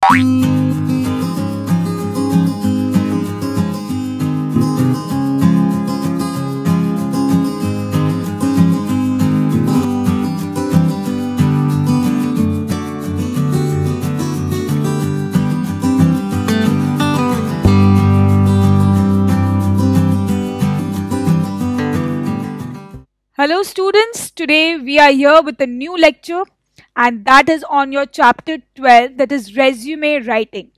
Hello students, today we are here with a new lecture and that is on your chapter 12, that is resume writing.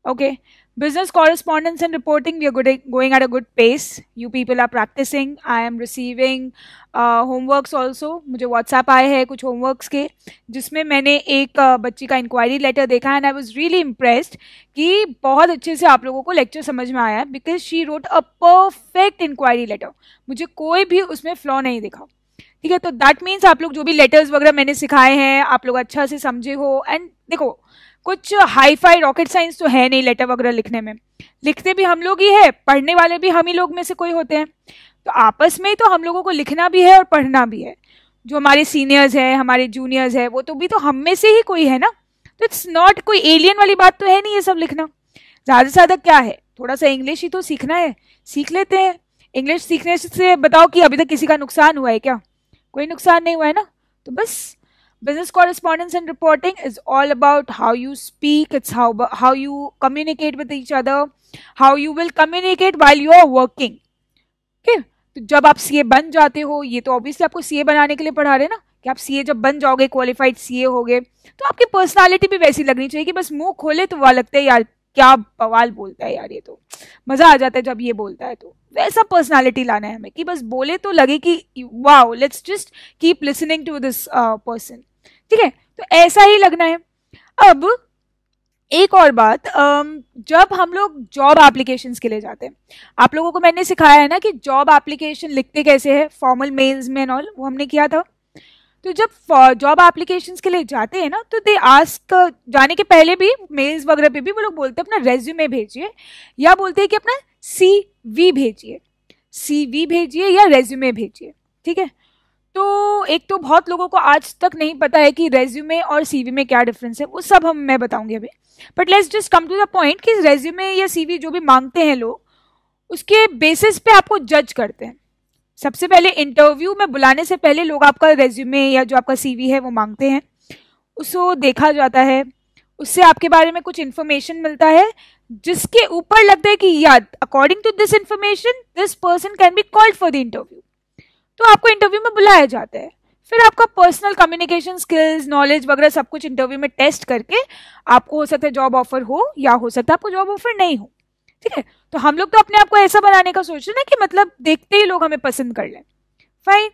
Okay, business correspondence and reporting, we are going at a good pace. You people are practicing. I am receiving homeworks also. मुझे WhatsApp आए हैं कुछ homeworks के जिसमें मैंने एक बच्ची का inquiry letter देखा and I was really impressed कि बहुत अच्छे से आप लोगों को lecture समझ में आया because she wrote a perfect inquiry letter. मुझे कोई भी उसमें flaw नहीं दिखा. ठीक है, तो दैट मीन्स आप लोग जो भी लेटर्स वगैरह मैंने सिखाए हैं आप लोग अच्छा से समझे हो. एंड देखो कुछ हाई फाई रॉकेट साइंस तो है नहीं लेटर वगैरह लिखने में. लिखते भी हम लोग ही है, पढ़ने वाले भी हम ही लोग में से कोई होते हैं. तो आपस में ही तो हम लोगों को लिखना भी है और पढ़ना भी है. जो हमारे सीनियर्स है, हमारे जूनियर्स है, वो तो भी तो हम में से ही कोई है ना. तो इट्स नॉट कोई एलियन वाली बात तो है नहीं ये सब लिखना. ज़्यादा से ज़्यादा क्या है, थोड़ा सा इंग्लिश ही तो सीखना है, सीख लेते हैं. इंग्लिश सीखने से बताओ कि अभी तक किसी का नुकसान हुआ है क्या? कोई नुकसान नहीं हुआ है ना. तो बस business correspondence and reporting is all about how you speak. It's how you communicate with each other, how you will communicate while you are working. Okay, तो जब आप सीए बन जाते हो, ये तो ऑब्वियसली आपको सीए बनाने के लिए पढ़ा रहे हैं ना, कि आप सीए जब बन जाओगे, क्वालिफाइड सीए होगे, तो आपकी पर्सनालिटी भी वैसी लगनी चाहिए कि बस मुंह खोले तो वह लगता है यार क्या बवाल बोलता है यार, ये तो मजा आ जाता है जब ये बोलता है. तो वैसा पर्सनालिटी लाना है हमें कि बस बोले तो लगे कि wow, let's just keep listening to this person. ठीक है, तो ऐसा ही लगना है. अब एक और बात, जब हम लोग जॉब एप्लीकेशंस के लिए जाते हैं, आप लोगों को मैंने सिखाया है ना कि जॉब एप्लीकेशन लिखते कैसे हैं, फॉर्मल मेल्स में एंड ऑल, वो हमने किया था. तो जब जॉब एप्लीकेशंस के लिए जाते हैं ना, तो दे आस्क, जाने के पहले भी मेल्स वगैरह पे भी वो लोग बोलते हैं अपना रेज्यूमे भेजिए, या बोलते हैं कि अपना सीवी भेजिए, सीवी भेजिए या रेज्यूमे भेजिए. ठीक है, तो एक तो बहुत लोगों को आज तक नहीं पता है कि रेज्यूमे और सीवी में क्या डिफरेंस है, वो सब मैं बताऊंगी अभी. But let's just come to the point कि रेज्यूमे या सीवी जो भी मांगते हैं लोग, उसके बेसिस पे आपको जज करते हैं. सबसे पहले इंटरव्यू में बुलाने से पहले लोग आपका रेज्यूमे या जो आपका सीवी है वो मांगते हैं, उसको देखा जाता है, उससे आपके बारे में कुछ इन्फॉर्मेशन मिलता है जिसके ऊपर लगता है कि यार according to this information this person can be called for the interview. तो आपको इंटरव्यू में बुलाया जाता है. फिर आपका पर्सनल कम्युनिकेशन स्किल्स, नॉलेज वगैरह सब कुछ इंटरव्यू में टेस्ट करके आपको हो सकता है जॉब ऑफर हो या हो सकता है आपको जॉब ऑफर नहीं हो. ठीक है, तो हम लोग तो अपने आप को ऐसा बनाने का सोच रहे हैं ना कि मतलब देखते ही लोग हमें पसंद कर लें. फाइन,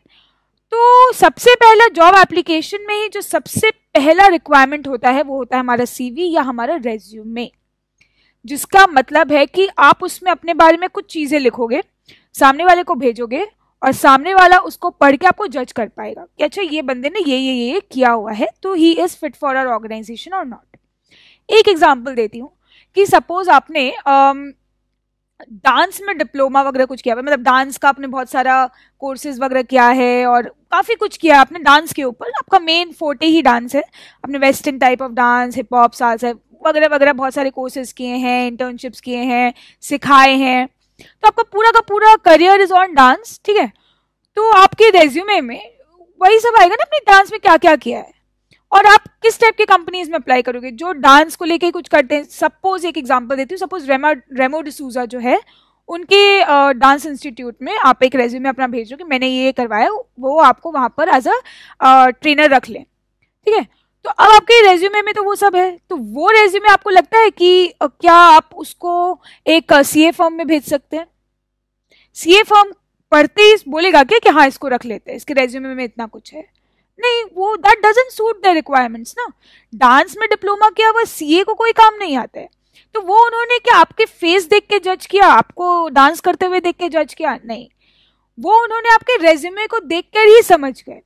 तो सबसे पहला जॉब एप्लीकेशन में ही जो सबसे पहला रिक्वायरमेंट होता है वो होता है हमारा सीवी या हमारा रेज्यूमे, जिसका मतलब है कि आप उसमें अपने बारे में कुछ चीजें लिखोगे, सामने वाले को भेजोगे और सामने वाला उसको पढ़ के आपको जज कर पाएगा कि अच्छा ये बंदे ने ये किया हुआ है, तो he is fit for our organisation और नॉट. एक एग्जांपल देती हूँ कि सपोज आपने डांस में डिप्लोमा वगैरह कुछ किया है, मतलब डांस का आपने बहुत सारा कोर्सेज वगैरह किया है और काफ़ी कुछ किया आपने डांस के ऊपर, आपका मेन फोर्टे ही डांस है, आपने western type of dance, hip hop, salsa वगैरह वगैरह बहुत सारे कोर्सेज किए हैं, इंटर्नशिप्स किए हैं, सिखाए हैं, तो आपका पूरा का पूरा करियर इज ऑन डांस. ठीक है, तो आपके रेज्यूमे में वही सब आएगा ना, अपने डांस में क्या क्या किया है और आप किस टाइप के कंपनीज में अप्लाई करोगे जो डांस को लेके कुछ करते हैं. सपोज एक एग्जांपल देती हूँ, सपोज रेमो डिसूजा जो है, उनके डांस इंस्टीट्यूट में आप एक रेज्यूमे अपना भेजो कि मैंने ये करवाया, वो आपको वहां पर एज अ ट्रेनर रख लें. ठीक है, तो अब आपके रेज्यूमे में तो वो सब है, तो वो रेज्यूमे आपको लगता है कि क्या आप उसको एक सीए फर्म में भेज सकते हैं? सीए फर्म पढ़ते ही बोलेगा क्या कि हाँ इसको रख लेते हैं, इसके रेज्यूमे में इतना कुछ है? नहीं, वो that doesn't suit the requirements ना. डांस में डिप्लोमा किया हुआ सीए को कोई काम नहीं आता है, तो वो उन्होंने क्या आपके फेस देख के जज किया, आपको डांस करते हुए देख के जज किया? नहीं, वो उन्होंने आपके रेज्यूमे को देखकर ही समझ गए.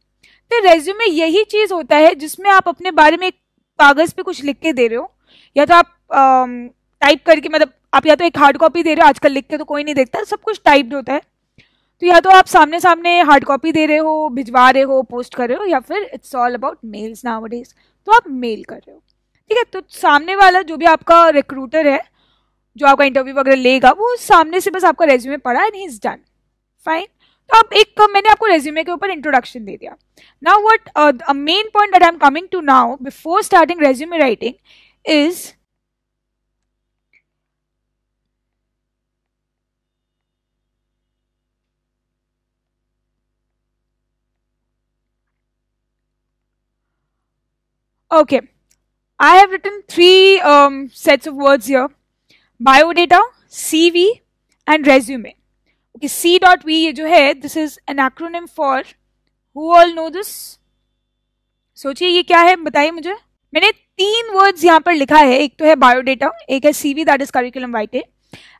तो रेज्यूमे यही चीज होता है जिसमें आप अपने बारे में एक कागज पे कुछ लिख के दे रहे हो, या तो आप टाइप करके, मतलब आप या तो एक हार्ड कॉपी दे रहे हो, आजकल लिख के तो कोई नहीं देखता, सब कुछ टाइप्ड होता है, तो या तो आप सामने सामने हार्ड कॉपी दे रहे हो, भिजवा रहे हो, पोस्ट कर रहे हो, या फिर it's all about mails nowadays, तो आप मेल कर रहे हो. ठीक है, तो सामने वाला जो भी आपका रिक्रूटर है, जो आपका इंटरव्यू वगैरह लेगा, वो सामने से बस आपका रेज्यूमे पढ़ा and he is done, fine. तो अब एक मैंने आपको रेज्यूमे के ऊपर इंट्रोडक्शन दे दिया। Now what a main point that I am coming to now before starting resume writing is okay, I have written three sets of words here: biodata, CV and resume. Okay, C.V ये जो है, this is an acronym for, who all know this? सोचिए ये क्या है, बताइए मुझे। मैंने 3 वर्ड्स यहाँ पर लिखा है, एक तो है बायोडेटा, एक है CV that is curriculum vitae,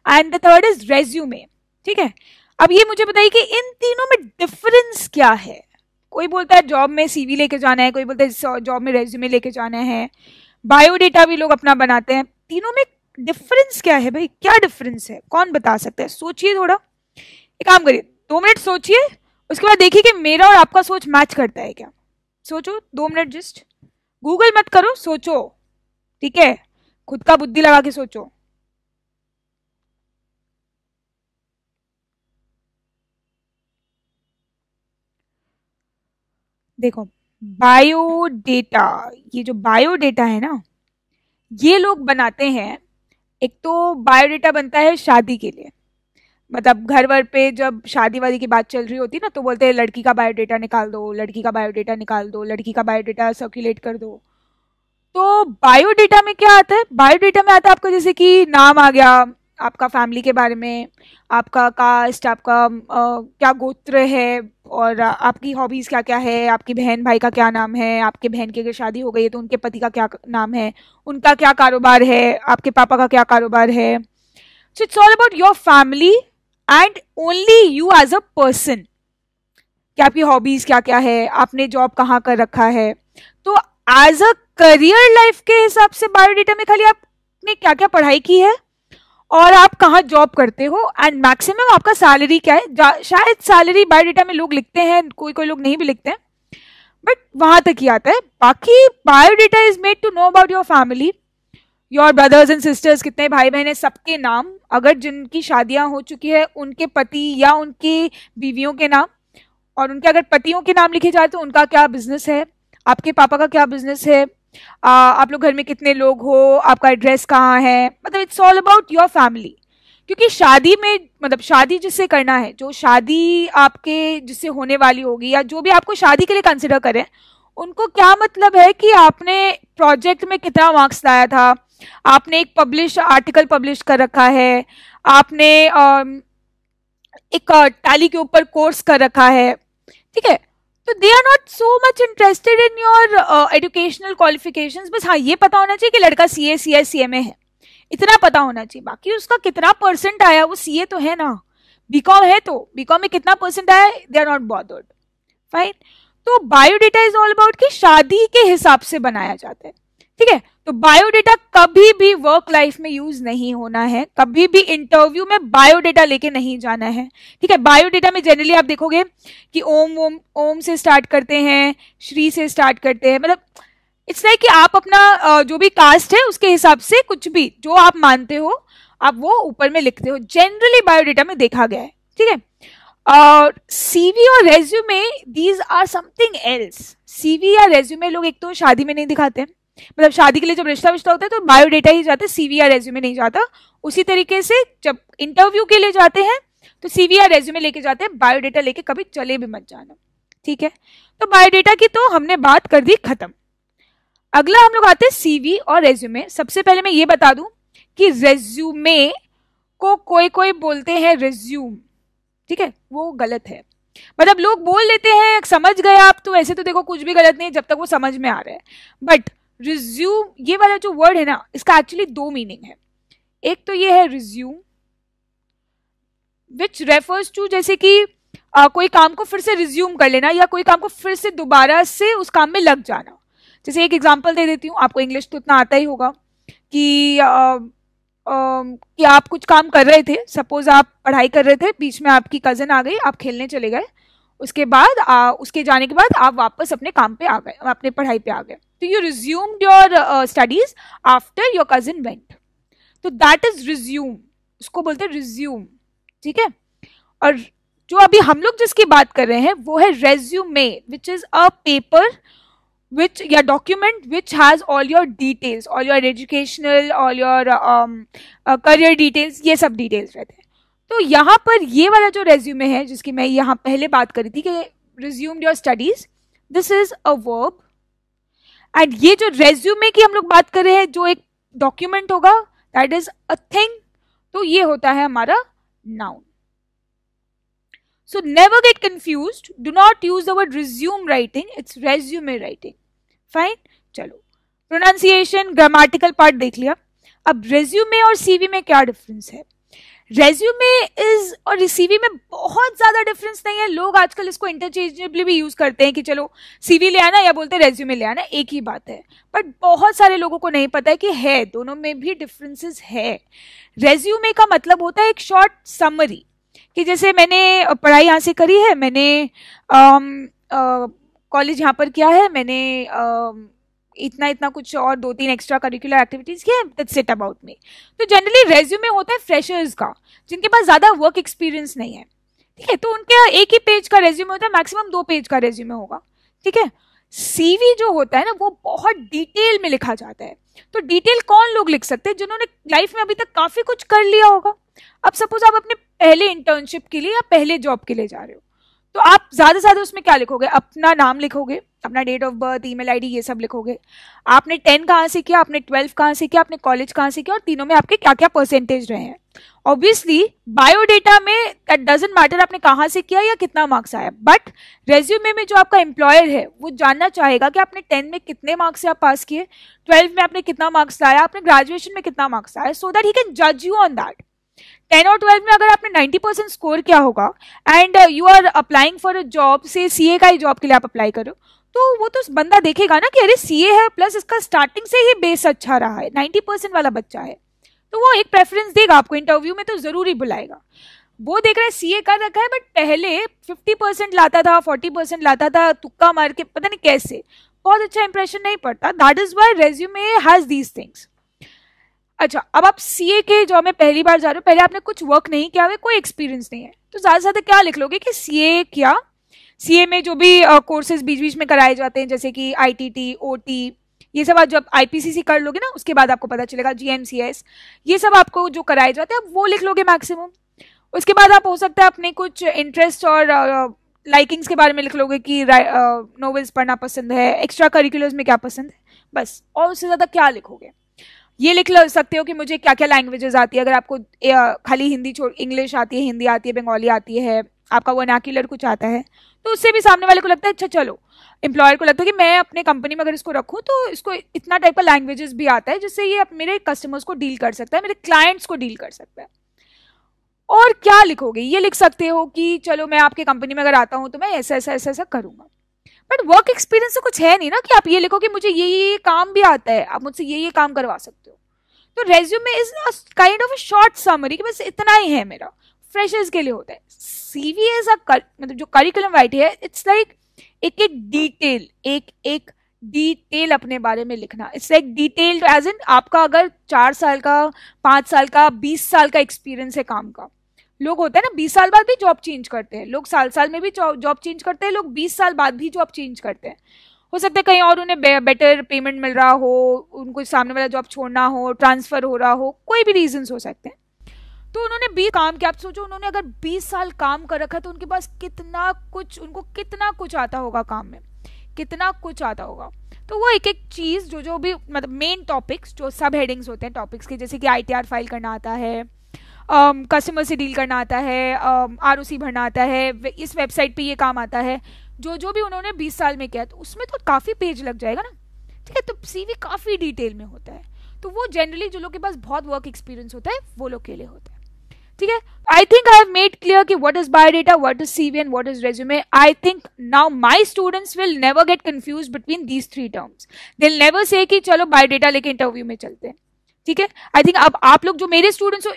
and the third is resume. ठीक है, अब ये मुझे बताइए कि इन तीनों में डिफरेंस क्या है। कोई बोलता है जॉब में CV लेके जाना है, कोई बोलता है जॉब में रेज्यूमे लेके जाना है, बायोडेटा भी लोग अपना बनाते हैं, तीनों में डिफरेंस क्या है भाई, क्या डिफरेंस है, कौन बता सकता है? सोचिए थोड़ा, एक काम करिए, 2 मिनट सोचिए, उसके बाद देखिए कि मेरा और आपका सोच मैच करता है क्या। सोचो 2 मिनट, जस्ट गूगल मत करो, सोचो, ठीक है, खुद का बुद्धि लगा के सोचो। देखो, बायोडेटा, ये जो बायोडेटा है ना, ये लोग बनाते हैं। एक तो बायोडेटा बनता है शादी के लिए, मतलब घर वर पे जब शादी वादी की बात चल रही होती है ना, तो बोलते हैं लड़की का बायोडेटा निकाल दो, लड़की का बायोडेटा निकाल दो, लड़की का बायोडेटा सर्कुलेट कर दो। तो बायोडेटा में क्या आता है? बायोडेटा में आता है आपका जैसे कि नाम आ गया, आपका फैमिली के बारे में, आपका कास्ट, आपका क्या गोत्र है, और आपकी हॉबीज क्या क्या है, आपकी बहन भाई का क्या नाम है, आपके बहन की अगर शादी हो गई है तो उनके पति का क्या नाम है, उनका क्या कारोबार है, आपके पापा का क्या कारोबार है। So it's all about your family and only you as a person, कि आपकी हॉबीज क्या क्या है, आपने जॉब कहाँ कर रखा है। तो एज अ करियर लाइफ के हिसाब से बायोडेटा में खाली आपने क्या क्या पढ़ाई की है और आप कहाँ जॉब करते हो एंड मैक्सिमम आपका सैलरी क्या है। शायद सैलरी बायोडेटा में लोग लिखते हैं, कोई कोई लोग नहीं भी लिखते हैं, बट वहां तक ही आता है। बाकी biodata is made to know about your family, your brothers and sisters, कितने भाई बहन है, सबके नाम, अगर जिनकी शादियां हो चुकी है उनके पति या उनकी बीवियों के नाम, और उनके अगर पतियों के नाम लिखे जाए तो उनका क्या बिजनेस है, आपके पापा का क्या बिजनेस है, आप लोग घर में कितने लोग हो, आपका एड्रेस कहाँ है, मतलब it's all about your family. क्योंकि शादी में, मतलब शादी जिससे करना है, जो शादी आपके जिससे होने वाली होगी या जो भी आपको शादी के लिए कंसिडर करें, उनको क्या मतलब है कि आपने प्रोजेक्ट में कितना मार्क्स लाया था, आपने एक आर्टिकल पब्लिश कर रखा है, आपने एक टैली के ऊपर कोर्स कर रखा है, ठीक है। तो they are not so much interested in your educational qualifications. बस हाँ, ये पता होना चाहिए कि लड़का CA CS CMA है, इतना पता होना चाहिए। बाकी उसका कितना परसेंट आया, वो CA तो है ना, बीकॉम है तो बीकॉम में कितना परसेंट आया, they are not bothered, fine. तो बायोडेटा इज ऑल अबाउट कि शादी के हिसाब से बनाया जाता है, ठीक है। तो बायोडेटा कभी भी वर्क लाइफ में यूज नहीं होना है, कभी भी इंटरव्यू में बायोडेटा लेके नहीं जाना है, ठीक है। बायोडेटा में जनरली आप देखोगे कि ओम से स्टार्ट करते हैं, श्री से स्टार्ट करते हैं, मतलब इट्स लाइक कि आप अपना जो भी कास्ट है उसके हिसाब से कुछ भी जो आप मानते हो आप वो ऊपर में लिखते हो, जनरली बायोडेटा में देखा गया है, ठीक है। CV और resume, these are something else. CV या रेज्यूमे लोग एक तो शादी में नहीं दिखाते, मतलब शादी के लिए जब रिश्ता विश्ता होता है तो बायोडेटा ही जाता है, CV या रेज्यूमे नहीं जाता। उसी तरीके से जब इंटरव्यू के लिए जाते हैं तो CV या रेज्यूमे लेके जाते हैं, बायोडेटा लेके कभी चले भी मत जाना, ठीक है। तो बायोडेटा की तो हमने बात कर दी खत्म। अगला हम लोग आते हैं CV और रेज्यूमे। सबसे पहले मैं ये बता दूं कि रेज्यूमे को कोई कोई बोलते हैं रिज्यूम, ठीक है, वो गलत है। मतलब लोग बोल लेते हैं समझ गए आप, तो ऐसे तो देखो कुछ भी गलत नहीं जब तक वो समझ में आ रहा है, बट रिज्यूम ये वाला जो वर्ड है ना, इसका एक्चुअली 2 मीनिंग है। एक तो ये है रिज्यूम विच रेफर्स टू, जैसे कि कोई काम को फिर से रिज्यूम कर लेना या कोई काम को फिर से दोबारा से उस काम में लग जाना। जैसे एक एग्जांपल दे देती हूँ, आपको इंग्लिश तो इतना आता ही होगा कि आप कुछ काम कर रहे थे, सपोज आप पढ़ाई कर रहे थे, बीच में आपकी कजन आ गई, आप खेलने चले गए, उसके बाद उसके जाने के बाद आप वापस अपने काम पे आ गए, अपने पढ़ाई पे आ गए, तो you resumed your studies after your cousin went. तो that is resume, उसको बोलते हैं resume. ठीक है. और जो अभी हम लोग जिसकी बात कर रहे हैं वो है resume, which is a paper which या document which has all your details, all your educational, all your career details, ये सब details रहते हैं. तो यहाँ पर ये वाला जो resume है जिसकी मैं यहाँ पहले बात करी थी कि resumed your studies, this is a verb. And ये जो रेज्यूमे की हम लोग बात कर रहे हैं जो एक डॉक्यूमेंट होगा दैट इज अ थिंग, तो ये होता है हमारा noun. So never get confused, do not use the word resume writing, it's resume writing. Fine. चलो प्रोनाउंसिएशन ग्रामेटिकल पार्ट देख लिया. अब रेज्यूमे और सीवी में क्या डिफरेंस है? रेज्यूमे इज और सीवी में बहुत ज्यादा डिफरेंस नहीं है. लोग आजकल इसको इंटरचेंजेबली भी यूज करते हैं कि चलो सीवी ले आना या बोलते हैं रेज्यूमे ले आना, एक ही बात है. बट बहुत सारे लोगों को नहीं पता है कि है दोनों में भी डिफरेंसेस है. रेज्यूमे का मतलब होता है एक शॉर्ट समरी, कि जैसे मैंने पढ़ाई यहाँ से करी है, मैंने कॉलेज यहाँ पर किया है, मैंने इतना इतना कुछ और 2-3 एक्स्ट्रा करिकुलर एक्टिविटीज किए, दैट्स इट अबाउट मी. तो जनरली रेज्यूमे होता है फ्रेशर्स का, जिनके पास ज्यादा वर्क एक्सपीरियंस नहीं है. ठीक है. तो उनके एक ही पेज का रेज्यूमे होता है, मैक्सिमम 2 पेज का रेज्यूमे होगा. ठीक है. सीवी जो होता है ना वो बहुत डिटेल में लिखा जाता है. तो डिटेल कौन लोग लिख सकते हैं? जिन्होंने लाइफ में अभी तक काफी कुछ कर लिया होगा. अब सपोज आप अपने पहले इंटर्नशिप के लिए या पहले जॉब के लिए जा रहे हो, तो आप ज्यादा से ज्यादा उसमें क्या लिखोगे? अपना नाम लिखोगे, अपना date of birth, email ID, ये सब लिखोगे. आपने 10 कहाँ से किया, आपने 12 कहाँ से किया, आपने कॉलेज कहाँ से किया, और तीनों में आपके क्या क्या परसेंटेज रहे हैं. ऑब्वियसली बायोडेटा में दैट डजंट मैटर आपने कहाँ से किया या कितना मार्क्स आया. बट रेज्यूमे में जो आपका एम्प्लॉयर है वो जानना चाहेगा कि आपने 10 में कितने मार्क्स से आप पास किए, 12 में आपने कितना मार्क्स लाया, आपने ग्रेजुएशन में कितना मार्क्स आया, सो दैट ही कैन जज यू ऑन दैट. 10 और 12 में अगर आपने 90% स्कोर किया होगा and you are applying for a job, say CA का ही जॉब के लिए आप अप्लाई करो, तो वो तो बंदा देखेगा ना कि अरे सीए है प्लस इसका स्टार्टिंग से ही बेस अच्छा रहा है, 90% वाला बच्चा है, तो वो एक प्रेफरेंस देगा आपको. इंटरव्यू में तो जरूर ही बुलाएगा. वो देख रहा है सीए कर रखा है बट पहले 50% लाता था, 40% लाता था, तुक्का मार के, पता नहीं कैसे, बहुत अच्छा इंप्रेशन नहीं पड़ता. That is why resume has these things. अच्छा, अब आप सीए के जॉब में पहली बार जा रहे हो, पहले आपने कुछ वर्क नहीं किया हुआ, कोई एक्सपीरियंस नहीं है, तो ज्यादा से ज्यादा क्या लिख लोगे कि सीए किया. सीए में जो भी कोर्सेज बीच बीच में कराए जाते हैं जैसे कि आईटीटी, ओटी, ये सब आप जब आईपीसीसी कर लोगे ना उसके बाद आपको पता चलेगा, जीएमसीएस, ये सब आपको जो कराए जाते हैं वो लिख लोगे मैक्सिमम. उसके बाद आप हो सकता है अपने कुछ इंटरेस्ट और लाइकिंग्स के बारे में लिख लोगे कि नॉवेल्स पढ़ना पसंद है, एक्स्ट्रा करिकुलर्स में क्या पसंद है, बस. और उससे ज्यादा क्या लिखोगे? ये लिख सकते हो कि मुझे क्या क्या लैंग्वेजेस आती है. अगर आपको खाली हिंदी छोड़ इंग्लिश आती है, हिंदी आती है, बंगाली आती है, आपका वर्नाक्युलर कुछ आता है, तो उससे भी सामने वाले को लगता है अच्छा चलो, एम्प्लॉयर को लगता है कि मैं अपने कंपनी में अगर इसको रखूं तो इसको इतना टाइप का लैंग्वेजेस भी आता है जिससे ये मेरे कस्टमर्स को डील कर सकता है, मेरे क्लाइंट्स को डील कर सकता है. और क्या लिखोगे? ये लिख सकते हो कि चलो मैं आपके कंपनी में अगर आता हूं तो मैं ऐसा ऐसा ऐसा ऐसा करूंगा. बट वर्क एक्सपीरियंस तो कुछ है नहीं ना कि आप ये लिखो कि मुझे ये काम भी आता है, आप मुझसे ये काम करवा सकते हो. तो resume is kind of a short summary कि बस इतना ही है मेरा, फ्रेशर्स के लिए होता है. सीवी इज मतलब जो करिकुलम राइट है, इट्स लाइक एक एक डिटेल, एक एक डिटेल अपने बारे में लिखना. It's like detailed as in आपका अगर 4 साल का, 5 साल का, 20 साल का एक्सपीरियंस है काम का. लोग होते हैं ना 20 साल बाद भी जॉब चेंज करते हैं, लोग साल में भी जॉब चेंज करते हैं, लोग 20 साल बाद भी जॉब चेंज करते हैं. हो सकता है कहीं और उन्हें बेटर पेमेंट मिल रहा हो, उनको सामने वाला जॉब छोड़ना हो, ट्रांसफर हो रहा हो, कोई भी रीजंस हो सकते हैं. तो उन्होंने 20 काम किया. आप सोचो उन्होंने अगर 20 साल काम कर रखा तो उनके पास कितना कुछ, उनको कितना कुछ आता होगा काम में, कितना कुछ आता होगा. तो वो एक एक चीज जो भी मतलब मेन टॉपिक्स, जो सब हेडिंग्स होते हैं टॉपिक्स के, जैसे कि आईटीआर फाइल करना आता है, कस्टमर से डील करना आता है, आरओसी भरना आता है, इस वेबसाइट पे ये काम आता है, जो भी उन्होंने 20 साल में किया, तो उसमें तो काफ़ी पेज लग जाएगा ना. ठीक है. तो सीवी काफ़ी डिटेल में होता है. तो वो जनरली जो लोग के पास बहुत वर्क एक्सपीरियंस होता है वो लोग के लिए होता है. ठीक है. I think I have made clear कि what is biodata, what is CV and what is resume. I think now my students will never get confuse between these 3 terms. They will never say कि चलो biodata लेके interview में चलते हैं. ठीक है. I think अब आप लोग जो मेरे स्टूडेंट्स हो,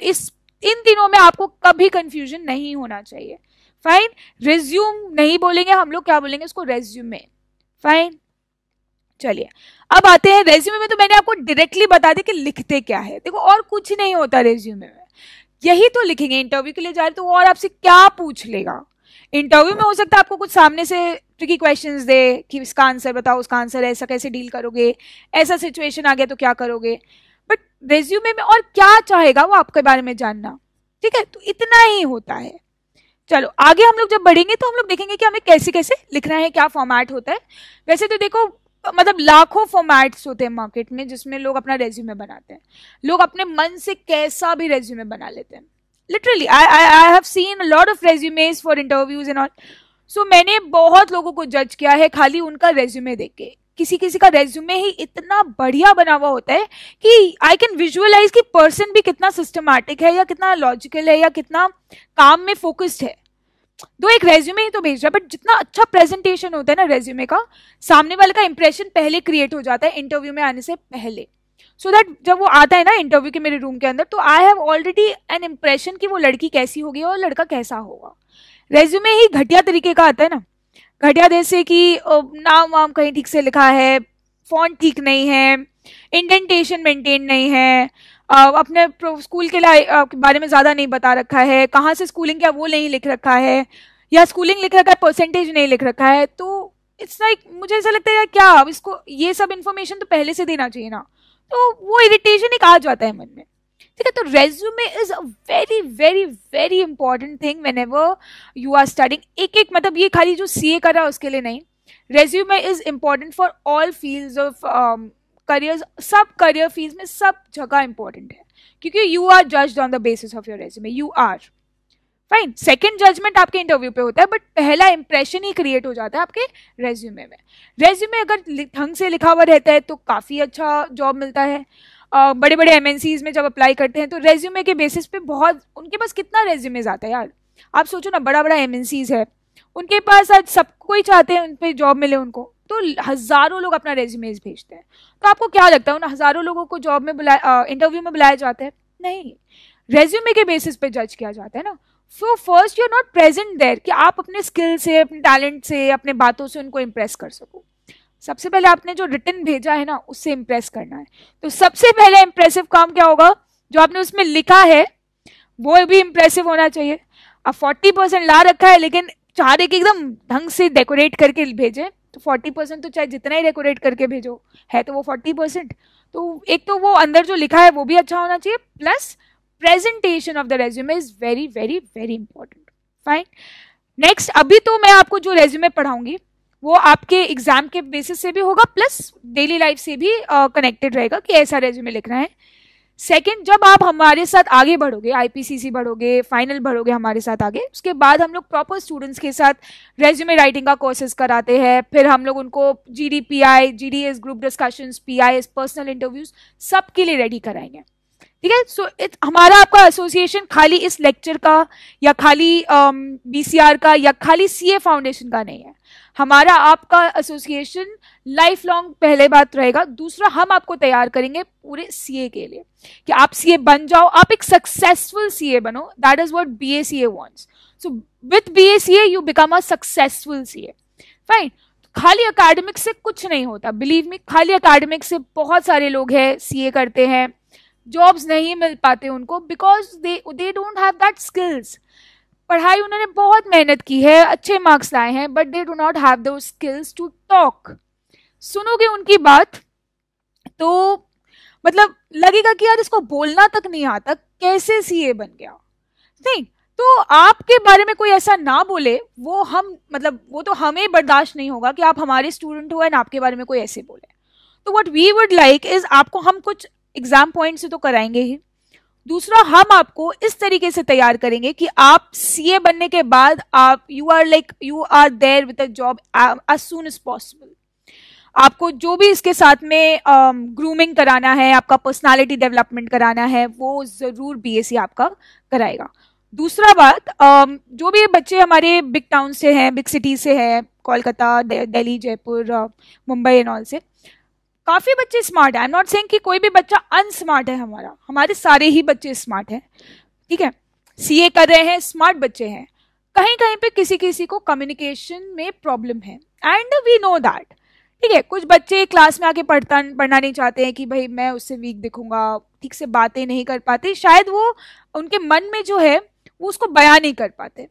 इन दिनों में आपको कभी कंफ्यूजन नहीं होना चाहिए. फाइन. रिज्यूम नहीं बोलेंगे हम लोग, क्या बोलेंगे उसको? रेज्यूमे. फाइन. चलिए अब आते हैं रेज्यूमे में। तो मैंने आपको डायरेक्टली बता दिया कि लिखते क्या है। देखो और कुछ नहीं होता रेज्यूमे में, यही तो लिखेंगे। इंटरव्यू के लिए जा रहे तो और आपसे क्या पूछ लेगा। इंटरव्यू में हो सकता है आपको कुछ सामने से ट्रिकी क्वेश्चंस दे कि इसका आंसर बताओ, उसका आंसर ऐसा कैसे डील करोगे, ऐसा सिचुएशन आ गया तो क्या करोगे। बट रेज्यूमे में और क्या चाहेगा वो आपके बारे में जानना, ठीक है। तो इतना ही होता है। चलो आगे हम लोग जब बढ़ेंगे तो हम लोग देखेंगे कि हमें कैसे कैसे लिखना है, क्या फॉर्मेट होता है। वैसे तो देखो मतलब लाखों फॉर्मेट्स होते हैं मार्केट में जिसमें लोग अपना रेज्यूमे बनाते हैं। लोग अपने मन से कैसा भी रेज्यूमे बना लेते हैं। Literally I have seen a lot of resumes for interviews and all. So मैंने बहुत लोगों को जज किया है खाली उनका रेज्यूमे देख के। किसी किसी का रेज्यूमे ही इतना बढ़िया बना हुआ होता है कि आई कैन विजुअलाइज कि पर्सन भी कितना सिस्टमैटिक है या कितना लॉजिकल है या कितना काम में फोकस्ड है। दो एक रेज्यूमे ही तो भेज रहा है, बट जितना अच्छा प्रेजेंटेशन होता है ना रेज्यूमे का, सामने वाले का इंप्रेशन पहले क्रिएट हो जाता है इंटरव्यू में आने से पहले। सो दैट जब वो आता है ना इंटरव्यू के मेरे रूम के अंदर, तो I have already an impression कि वो लड़की कैसी होगी और लड़का कैसा होगा। रेज्यूमे ही घटिया तरीके का आता है ना, घटिया जैसे कि नाम वाम कहीं ठीक से लिखा है, फॉन्ट ठीक नहीं है, इंडेंटेशन मेंटेन नहीं है, अपने स्कूल के बारे में ज़्यादा नहीं बता रखा है, कहाँ से स्कूलिंग किया वो नहीं लिख रखा है, या स्कूलिंग लिख रखा है परसेंटेज नहीं लिख रखा है। तो इट्स लाइक मुझे ऐसा लगता है यार क्या अब इसको ये सब इन्फॉर्मेशन तो पहले से देना चाहिए ना। तो वो इरिटेशन एक आ जाता है मन में, ठीक है। तो resume is a very very very important thing whenever you are studying. एक एक मतलब ये खाली जो सीए कर रहा है उसके लिए नहीं, resume is important for all fields of careers. सब करियर फील्ड में सब जगह इंपॉर्टेंट है क्योंकि you are judged on the basis of your resume. You are fine. Second judgement आपके इंटरव्यू पे होता है, बट पहला इंप्रेशन ही क्रिएट हो जाता है आपके रेज्यूमे में। रेज्यूमे अगर ढंग से लिखा हुआ रहता है तो काफ़ी अच्छा जॉब मिलता है। बड़े बड़े एमएनसीज में जब अप्लाई करते हैं तो रेज्यूमे के बेसिस पे बहुत, उनके पास कितना रेज्यूमेज आता है यार। आप सोचो ना, बड़ा बड़ा एमएनसीज है, उनके पास आज सब कोई चाहते हैं उन पर जॉब मिले उनको, तो हज़ारों लोग अपना रेज्यूमेज भेजते हैं। तो आपको क्या लगता है उन हज़ारों लोगों को जॉब में इंटरव्यू में बुलाया जाता है? नहीं, रेज्यूमे के बेसिस पे जज किया जाता है ना। So first you are not present there कि आप अपने स्किल से, अपने टैलेंट से, अपने बातों से उनको इम्प्रेस कर सको। सबसे पहले आपने जो रिटन भेजा है ना उससे इम्प्रेस करना है। तो सबसे पहले इम्प्रेसिव काम क्या होगा, जो आपने उसमें लिखा है वो भी इम्प्रेसिव होना चाहिए। अब 40% ला रखा है लेकिन चाह रहे कि एकदम ढंग से डेकोरेट करके भेजें, तो 40% तो चाहे जितना ही डेकोरेट करके भेजो है तो वो 40%। तो एक तो वो अंदर जो लिखा है वो भी अच्छा होना चाहिए, plus presentation of the resume is very very very important. Fine. Next, अभी तो मैं आपको जो रेज्यूमे पढ़ाऊंगी वो आपके एग्जाम के बेसिस से भी होगा, प्लस डेली लाइफ से भी कनेक्टेड रहेगा कि ऐसा रेज्यूमे लिखना है। सेकंड, जब आप हमारे साथ आगे बढ़ोगे, आईपीसीसी बढ़ोगे, फाइनल बढ़ोगे हमारे साथ आगे, उसके बाद हम लोग प्रॉपर स्टूडेंट्स के साथ रेज्यूमे राइटिंग का कोर्सेज कराते हैं। फिर हम लोग उनको GDPI, GDS, group discussions, PIS, personal interviews सबके लिए रेडी कराएंगे, ठीक है। सो हमारा आपका एसोसिएशन खाली इस लेक्चर का या खाली बीसीआर का या खाली सीए फाउंडेशन का नहीं है। हमारा आपका एसोसिएशन लाइफ लॉन्ग पहले बात रहेगा। दूसरा, हम आपको तैयार करेंगे पूरे सीए के लिए कि आप सीए बन जाओ, आप एक सक्सेसफुल सीए बनो। That is what BACA wants. So with BACA you become a successful CA. Fine. खाली एकेडमिक से कुछ नहीं होता, बिलीव मी। खाली एकेडमिक से बहुत सारे लोग हैं सीए करते हैं, जॉब्स नहीं मिल पाते उनको because they don't have that skills. पढ़ाई उन्होंने बहुत मेहनत की है, अच्छे मार्क्स लाए हैं, but they do not have those skills to talk. सुनोगे उनकी बात तो मतलब लगेगा कि यार इसको बोलना तक नहीं आता, कैसे सीए बन गया। नहीं, तो आपके बारे में कोई ऐसा ना बोले, वो हम मतलब वो तो हमें बर्दाश्त नहीं होगा कि आप हमारे स्टूडेंट हो एंड आपके बारे में कोई ऐसे बोले। तो what we would like is, आपको हम कुछ एग्जाम पॉइंट से तो कराएंगे ही, दूसरा हम आपको इस तरीके से तैयार करेंगे कि आप सीए बनने के बाद आप you are there with a job as soon as possible. आपको जो भी इसके साथ में ग्रूमिंग कराना है, आपका पर्सनालिटी डेवलपमेंट कराना है, वो जरूर बीएससी आपका कराएगा। दूसरा बात, जो भी बच्चे हमारे बिग टाउन से हैं, बिग सिटी से हैं, कोलकाता, दिल्ली, जयपुर, मुंबई एंड ऑल से, काफी बच्चे स्मार्ट है। आई एम नॉट सेइंग कि कोई भी बच्चा अनस्मार्ट है, हमारे सारे ही बच्चे स्मार्ट हैं, ठीक है। सीए कर रहे हैं, स्मार्ट बच्चे हैं। कहीं कहीं पे किसी किसी को कम्युनिकेशन में प्रॉब्लम है एंड वी नो दैट, ठीक है, कुछ बच्चे क्लास में आके पढ़ना नहीं चाहते हैं कि भाई मैं उससे वीक दिखूंगा, ठीक से बातें नहीं कर पाते, शायद वो उनके मन में जो है वो उसको बयां नहीं कर पाते,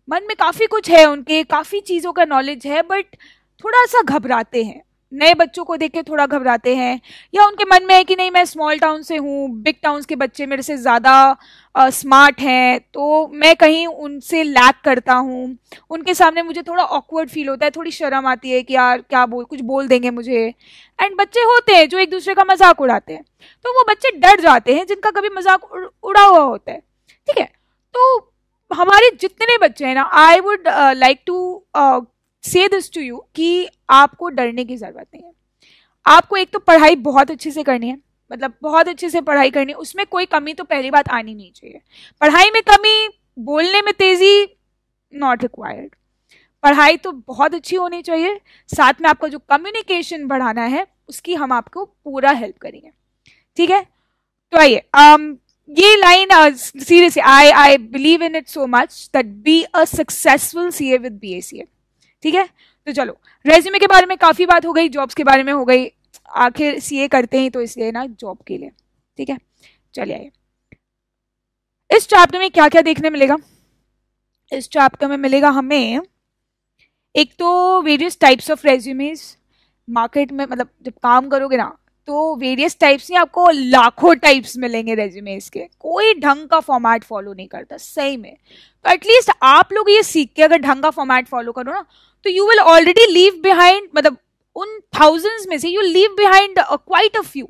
मन में काफी कुछ है, उनके काफी चीजों का नॉलेज है, बट थोड़ा सा घबराते हैं, नए बच्चों को देख के थोड़ा घबराते हैं, या उनके मन में है कि नहीं मैं स्मॉल टाउन से हूँ, बिग टाउन्स के बच्चे मेरे से ज़्यादा स्मार्ट हैं, तो मैं कहीं उनसे लैक करता हूँ, उनके सामने मुझे थोड़ा ऑकवर्ड फील होता है, थोड़ी शर्म आती है कि यार क्या कुछ बोल देंगे मुझे। एंड बच्चे होते हैं जो एक दूसरे का मजाक उड़ाते हैं, तो वो बच्चे डर जाते हैं जिनका कभी मजाक उड़ा हुआ होता है। ठीक है, तो हमारे जितने बच्चे हैं ना, आई वुड लाइक टू से दिस टू यू कि आपको डरने की जरूरत नहीं है। आपको एक तो पढ़ाई बहुत अच्छे से करनी है, मतलब बहुत अच्छे से पढ़ाई करनी है, उसमें कोई कमी तो पहली बात आनी नहीं चाहिए। पढ़ाई में कमी, बोलने में तेजी, नॉट रिक्वायर्ड। पढ़ाई तो बहुत अच्छी होनी चाहिए, साथ में आपका जो कम्युनिकेशन बढ़ाना है उसकी हम आपको पूरा हेल्प करेंगे। ठीक है, तो आइए ये line seriously I believe in it so much that be a successful CA with BACA. ठीक है, तो चलो रेज्यूमे के बारे में काफी बात हो गई, जॉब्स के बारे में हो गई, आखिर सीए करते हैं तो इसलिए ना जॉब के लिए। ठीक है, चलिए आइए इस चैप्टर में क्या क्या देखने मिलेगा। इस चैप्टर में मिलेगा हमें एक तो various types of resumes market में, मतलब जब काम करोगे ना तो वेरियस टाइप्स नहीं, आपको लाखों टाइप्स मिलेंगे रेज्यूमेज के, कोई ढंग का फॉर्मेट फॉलो नहीं करता सही में। तो एटलीस्ट आप लोग ये सीख के अगर ढंग का फॉर्मेट फॉलो करो ना तो you will already leave behind, मतलब उन थाउजेंड्स में से you leave behind quite a few.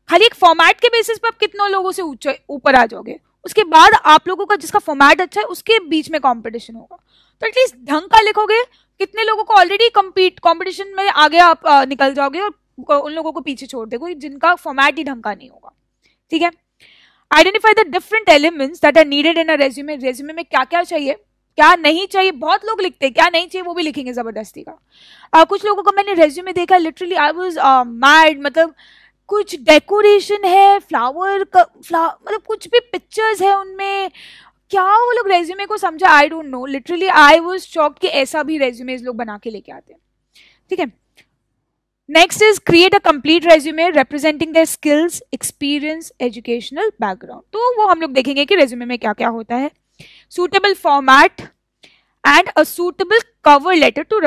खाली एक फॉर्मेट के बेसिस पे आप कितनों लोगों से ऊपर आ जाओगे, उसके बाद आप लोगों का जिसका फॉर्मेट अच्छा है उसके बीच में कंपटीशन होगा। तो एटलीस्ट ढंग का लिखोगे, कितने लोगों को ऑलरेडी कंपटीशन में आगे आप निकल जाओगे और उन लोगों को पीछे छोड़ दोगे जिनका फॉर्मेट ही ढंग का नहीं होगा। ठीक है, identify the different elements that are needed in a resume. Resume में क्या क्या चाहिए, क्या नहीं चाहिए। बहुत लोग लिखते हैं क्या नहीं चाहिए वो भी लिखेंगे जबरदस्ती का। कुछ लोगों को मैंने रेज्यूमे देखा, लिटरली आई वाज मैड, मतलब कुछ डेकोरेशन है, फ्लावर का मतलब कुछ भी पिक्चर्स है उनमें, क्या वो लोग रेज्यूमे को समझा, I don't know. Literally I was shocked कि ऐसा भी रेज्यूमे लोग बना के लेके आते हैं। ठीक है, next is create a complete resume representing their skills, experience, educational background. तो वो हम लोग देखेंगे कि रेज्यूमे में क्या क्या होता है। suitable format and a suitable cover letter to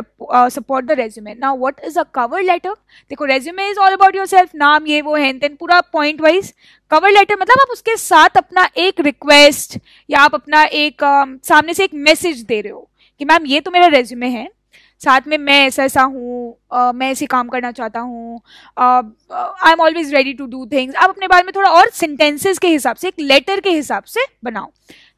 support the resume. Now what is a cover letter? देखो resume is all about yourself, नाम ये वो है, then पूरा point wise। cover letter मतलब आप उसके साथ अपना एक request या आप अपना एक सामने से एक message दे रहे हो कि मैम ये तो मेरा resume है, साथ में मैं ऐसा ऐसा हूँ, मैं ऐसे काम करना चाहता हूँ, I am always ready to do things. आप अपने बारे में थोड़ा और सेंटेंसेस के हिसाब से, एक लेटर के हिसाब से बनाओ।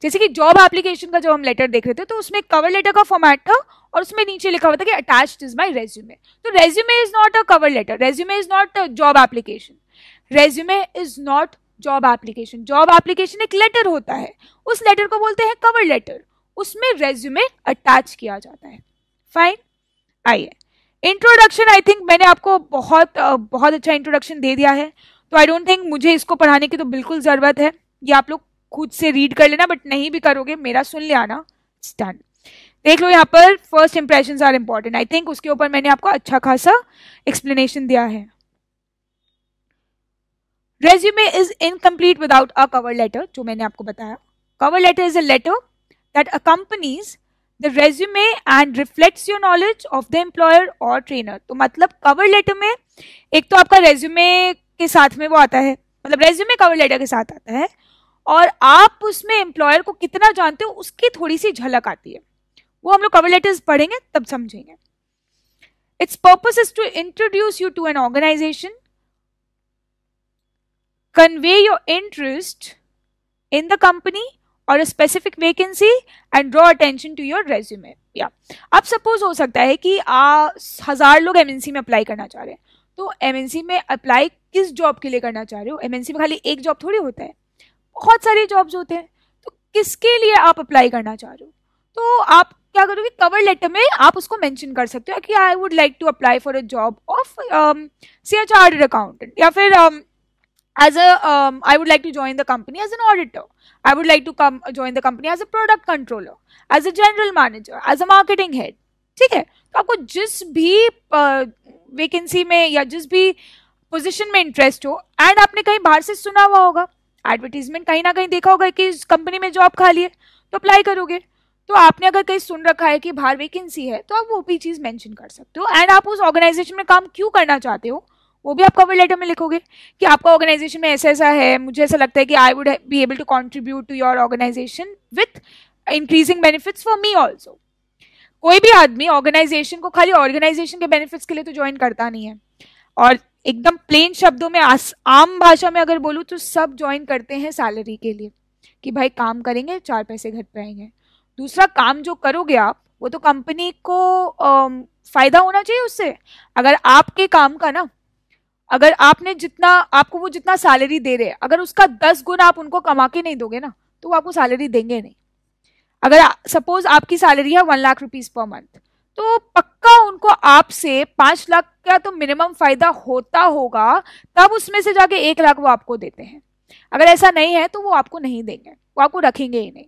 जैसे कि जॉब एप्लीकेशन का जो हम लेटर देख रहे थे तो उसमें कवर लेटर का फॉर्मेट था और उसमें नीचे लिखा हुआ था कि अटैच्ड इज माय रेज्यूमे। तो resume is not a cover letter, resume is not job application, resume is not job application. Job application एक लेटर होता है, उस लेटर को बोलते हैं कवर लेटर, उसमें रेज्यूमे अटैच किया जाता है। फाइन, आइए इंट्रोडक्शन। आई थिंक मैंने आपको बहुत अच्छा इंट्रोडक्शन दे दिया है, तो आई डोंट थिंक मुझे इसको पढ़ाने की तो बिल्कुल जरूरत है, ये आप लोग खुद से रीड कर लेना, बट नहीं भी करोगे मेरा सुन लिया ना, स्टैंड देख लो। यहाँ पर first impressions are important, I think उसके ऊपर मैंने आपको अच्छा खासा एक्सप्लेनेशन दिया है। Resume is incomplete without a cover letter, जो मैंने आपको बताया। Cover letter is a letter that accompanies the resume and reflects your knowledge of the employer or trainer। तो मतलब कवर लेटर में एक तो आपका रेज्यूमे के साथ में वो आता है, मतलब रेज्यूमे कवर लेटर के साथ आता है, और आप उसमें एम्प्लॉयर को कितना जानते हो उसकी थोड़ी सी झलक आती है, वो हम लोग कवर लेटर्स पढ़ेंगे तब समझेंगे। Its purpose is to introduce you to an organisation, convey your interest in the company और a specific vacancy and draw attention to your resume। या अब सपोज हो सकता है कि 1000 लोग एमएनसी में अप्लाई करना चाह रहे हैं, तो एमएनसी में अप्लाई किस जॉब के लिए करना चाह रहे हो? एमएनसी में खाली एक जॉब थोड़ी होता है, बहुत सारे जॉब्स होते हैं, तो किसके लिए आप अप्लाई करना चाह रहे हो? तो आप क्या करोगे, कवर लेटर में आप उसको मेंशन कर सकते हो कि I would like to apply for a job of से अ चार्टर्ड अकाउंटेंट, या फिर as a I would like to join the company as an auditor, I would like to join the company as a product controller, as a general manager, as a marketing head। ठीक है, तो आपको जिस भी vacancy में या जिस भी पोजीशन में इंटरेस्ट हो, एंड आपने कहीं बाहर से सुना हुआ होगा, एडवर्टीजमेंट कहीं ना कहीं देखा होगा कि इस कंपनी में जॉब खाली है, तो अप्लाई करोगे। तो आपने अगर कहीं सुन रखा है कि बाहर वैकेंसी है, तो आप वो भी चीज मेंशन कर सकते हो। एंड आप उस ऑर्गेनाइजेशन में काम क्यों करना चाहते हो वो भी आप कवर लेटर में लिखोगे कि आपका ऑर्गेनाइजेशन में ऐसा ऐसा है, मुझे ऐसा लगता है कि I would be able to contribute to your organisation with increasing benefits for me also. कोई भी आदमी ऑर्गेनाइजेशन को खाली ऑर्गेनाइजेशन के बेनिफिट्स के लिए तो ज्वाइन करता नहीं है। और एकदम प्लेन शब्दों में आम भाषा में अगर बोलूँ तो सब ज्वाइन करते हैं सैलरी के लिए, कि भाई काम करेंगे 4 पैसे घर पे आएंगे। दूसरा, काम जो करोगे आप वो तो कंपनी को फायदा होना चाहिए उससे। अगर आपके काम का ना, अगर आपने जितना, आपको वो जितना सैलरी दे रहे हैं, अगर उसका 10 गुना आप उनको कमा के नहीं दोगे ना, तो वो आपको सैलरी देंगे नहीं। अगर सपोज आपकी सैलरी है 1 लाख रुपीज पर मंथ, तो पक्का उनको आपसे 5 लाख का तो मिनिमम फायदा होता होगा, तब उसमें से जाके 1 लाख वो आपको देते हैं। अगर ऐसा नहीं है तो वो आपको नहीं देंगे, वो आपको रखेंगे ही नहीं।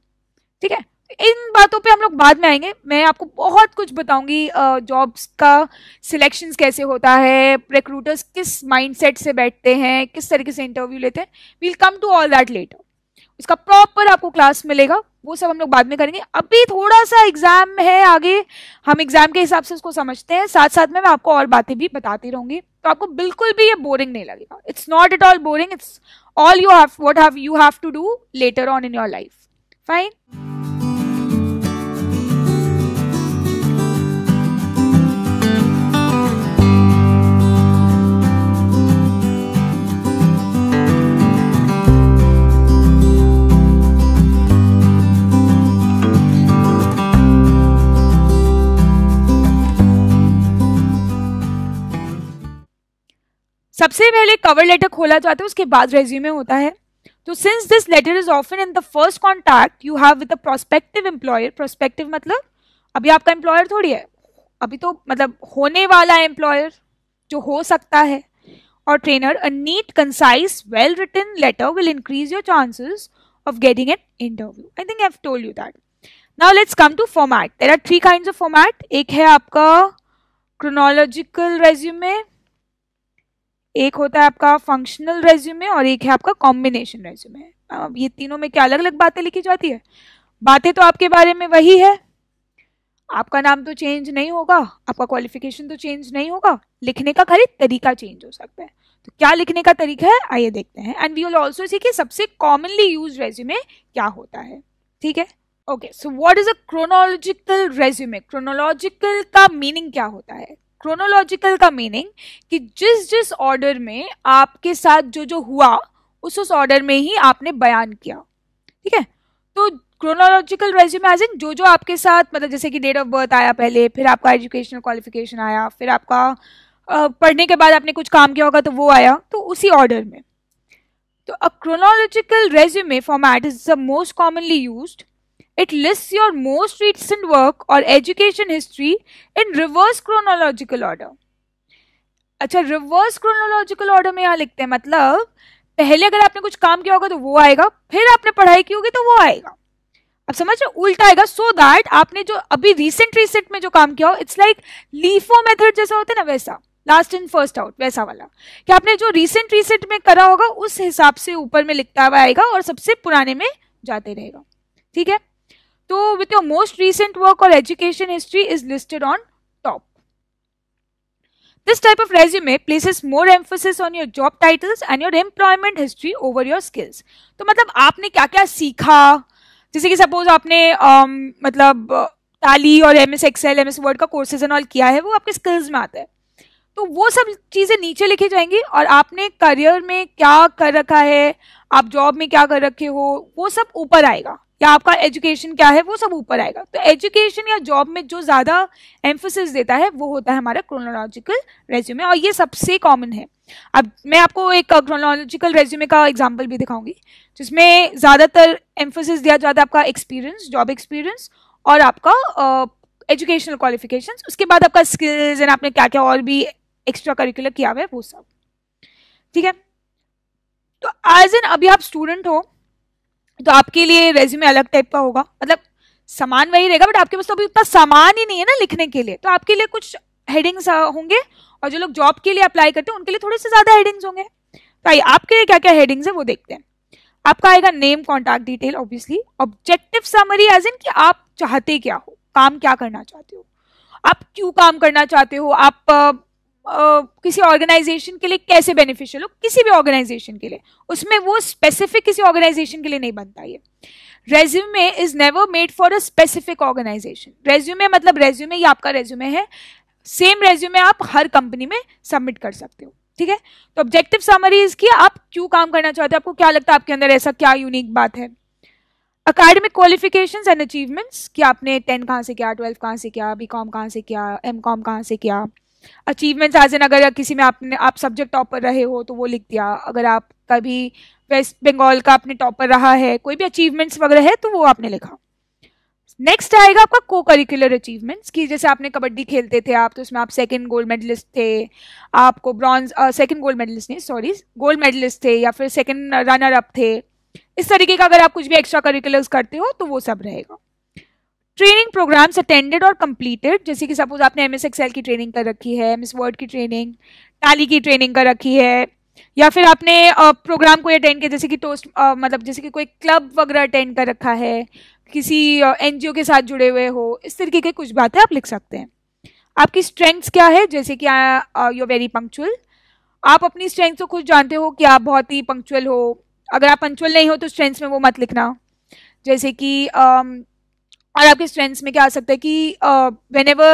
ठीक है, इन बातों पे हम लोग बाद में आएंगे। मैं आपको बहुत कुछ बताऊंगी, जॉब्स का सिलेक्शंस कैसे होता है, रिक्रूटर्स किस माइंडसेट से बैठते हैं, किस तरीके से इंटरव्यू लेते हैं। We'll come to all that letter. इसका प्रॉपर आपको क्लास मिलेगा, वो सब हम लोग बाद में करेंगे। अभी थोड़ा सा एग्जाम है आगे, हम एग्जाम के हिसाब से उसको समझते हैं, साथ साथ में मैं आपको और बातें भी बताती रहूंगी, तो आपको बिल्कुल भी ये बोरिंग नहीं लगेगा। It's not at all boring, it's all you have what you have to do later on in your life. Fine. सबसे पहले कवर लेटर खोला जाता है, उसके बाद रेज्यूमे होता है। तो since this letter is often in the first contact you have with the prospective employer, prospective मतलब अभी आपका एम्प्लॉयर थोड़ी है, अभी तो मतलब होने वाला एम्प्लॉयर जो हो सकता है, और trainer, a neat concise well written letter will increase your chances of getting an interview. I think I've told you that. Now let's come to format. There are 3 kinds of format. एक है आपका chronological resume, एक होता है आपका functional resume, और एक है आपका कॉम्बिनेशन रेज्यूमे। अब ये तीनों में क्या अलग अलग बातें लिखी जाती है? बातें तो आपके बारे में वही है, आपका नाम तो चेंज नहीं होगा, आपका क्वालिफिकेशन तो चेंज नहीं होगा, लिखने का खाली तरीका चेंज हो सकता है। तो क्या लिखने का तरीका है आइए देखते हैं। And we will also see कि सबसे कॉमनली यूज्ड रेज्यूमे क्या होता है। ठीक है, okay. So what is a chronological resume? Chronological का मीनिंग क्या होता है? क्रोनोलॉजिकल का मीनिंग कि जिस जिस ऑर्डर में आपके साथ जो जो हुआ उस ऑर्डर में ही आपने बयान किया। ठीक है, तो क्रोनोलॉजिकल रेज्यूमे एज इन जो जो आपके साथ, मतलब जैसे कि डेट ऑफ बर्थ आया पहले, फिर आपका एजुकेशनल क्वालिफिकेशन आया, फिर आपका पढ़ने के बाद आपने कुछ काम किया होगा तो वो आया, तो उसी ऑर्डर में। तो अ chronological resume format is the most commonly used. It lists your most recent work or education history in reverse chronological order. अच्छा, रिवर्स क्रोनोलॉजिकल ऑर्डर में यहाँ लिखते हैं, मतलब पहले अगर आपने कुछ काम किया होगा तो वो आएगा, फिर आपने पढ़ाई की होगी तो वो आएगा। अब समझ रहे, उल्टा आएगा, सो दैट आपने जो अभी रिसेंट में जो काम किया हो, इट्स लाइक लीफो मेथड जैसा होता है ना, वैसा लास्ट इन फर्स्ट आउट वैसा वाला, कि आपने जो रिसेंट में करा होगा उस हिसाब से ऊपर में लिखता हुआ आएगा और सबसे पुराने में जाते रहेगा। ठीक है, तो with your most recent work or education history is listed on top. This type of resume places more emphasis on your job titles and your employment history over your skills. तो मतलब आपने क्या क्या सीखा, जैसे कि सपोज आपने मतलब टैली और MS Excel, MS Word का कोर्सेज एंड ऑल किया है, वो आपके स्किल्स में आता है, तो वो सब चीजें नीचे लिखी जाएंगी। और आपने करियर में क्या कर रखा है, आप जॉब में क्या कर रखे हो, वो सब ऊपर आएगा, या आपका एजुकेशन क्या है वो सब ऊपर आएगा। तो एजुकेशन या जॉब में जो ज्यादा एम्फोसिस देता है वो होता है हमारा क्रोनोलॉजिकल रेज्यूमे, और ये सबसे कॉमन है। अब मैं आपको एक क्रोनोलॉजिकल रेज्यूमे का एग्जांपल भी दिखाऊंगी, जिसमें ज्यादातर एम्फोसिस दिया जाता है आपका एक्सपीरियंस, जॉब एक्सपीरियंस, और आपका एजुकेशनल क्वालिफिकेशंस, उसके बाद आपका स्किल्स एंड आपने क्या क्या और भी एक्स्ट्रा करिकुलर किया हुआ है वो सब। ठीक है, तो एज एन अभी आप स्टूडेंट हो तो आपके लिए रेज्यूमे अलग टाइप का होगा, मतलब सामान वही रहेगा, बट आपके पास तो अभी उतना सामान ही नहीं है ना लिखने के लिए, तो आपके लिए कुछ हेडिंग्स होंगे और जो लोग जॉब के लिए अप्लाई करते हैं उनके लिए थोड़े से ज्यादा हेडिंग्स होंगे। तो आइए आपके लिए क्या क्या हेडिंग्स है वो देखते हैं। आपका आएगा name, contact detail, obviously. Objective summary as in कि आप चाहते क्या हो, काम क्या करना चाहते हो, आप क्यों काम करना चाहते हो, आप किसी ऑर्गेनाइजेशन के लिए कैसे बेनिफिशियल हो, किसी भी ऑर्गेनाइजेशन के लिए, उसमें वो स्पेसिफिक किसी ऑर्गेनाइजेशन के लिए नहीं बनता। ये resume is never made for a specific organisation. Resume मतलब रेज्यूमे, ये आपका रेज्यूमे है, सेम रेज्यूमे आप हर कंपनी में सबमिट कर सकते हो, ठीक है। तो ऑब्जेक्टिव समरी इज कि आप क्यों काम करना चाहते हो, आपको क्या लगता है आपके अंदर ऐसा क्या यूनिक बात है। अकेडमिक क्वालिफिकेशंस एंड अचीवमेंट्स कि आपने 10 कहाँ से किया, 12 कहाँ से किया, बीकॉम कहाँ से किया, एमकॉम कहाँ से किया। अचीवमेंट्स एज इन अगर किसी में आपने आप सब्जेक्ट टॉपर रहे हो तो वो लिख दिया, अगर आप कभी वेस्ट बंगाल का अपने टॉपर रहा है, कोई भी अचीवमेंट्स वगैरह है तो वो आपने लिखा। नेक्स्ट आएगा आपका को करिकुलर अचीवमेंट्स कि जैसे आपने कबड्डी खेलते थे आप, तो उसमें आप सेकंड गोल्ड मेडलिस्ट थे, आपको ब्रॉन्ज सेकंड गोल्ड मेडलिस्ट नहीं सॉरी गोल्ड मेडलिस्ट थे, या फिर सेकंड रनर अप थे। इस तरीके का अगर आप कुछ भी एक्स्ट्रा करिकुलर्स करते हो तो वो सब रहेगा। ट्रेनिंग प्रोग्राम्स अटेंडेड और कंप्लीटेड, जैसे कि सपोज आपने एमएस एक्सेल की ट्रेनिंग कर रखी है, एमएस वर्ड की ट्रेनिंग, टैली की ट्रेनिंग कर रखी है, या फिर आपने प्रोग्राम को अटेंड किया जैसे कि टोस्ट मतलब जैसे कि कोई क्लब वगैरह अटेंड कर रखा है, किसी एनजीओ के साथ जुड़े हुए हो, इस तरीके के कुछ बातें आप लिख सकते हैं। आपकी स्ट्रेंथ्स क्या है, जैसे कि यू वेरी पंक्चुअल, आप अपनी स्ट्रेंथ तो खुद जानते हो कि आप बहुत ही पंक्चुअल हो। अगर आप पंक्चुअल नहीं हो तो स्ट्रेंथ्स में वो मत लिखना, जैसे कि और आपके स्ट्रेंथ्स में क्या आ सकता है कि whenever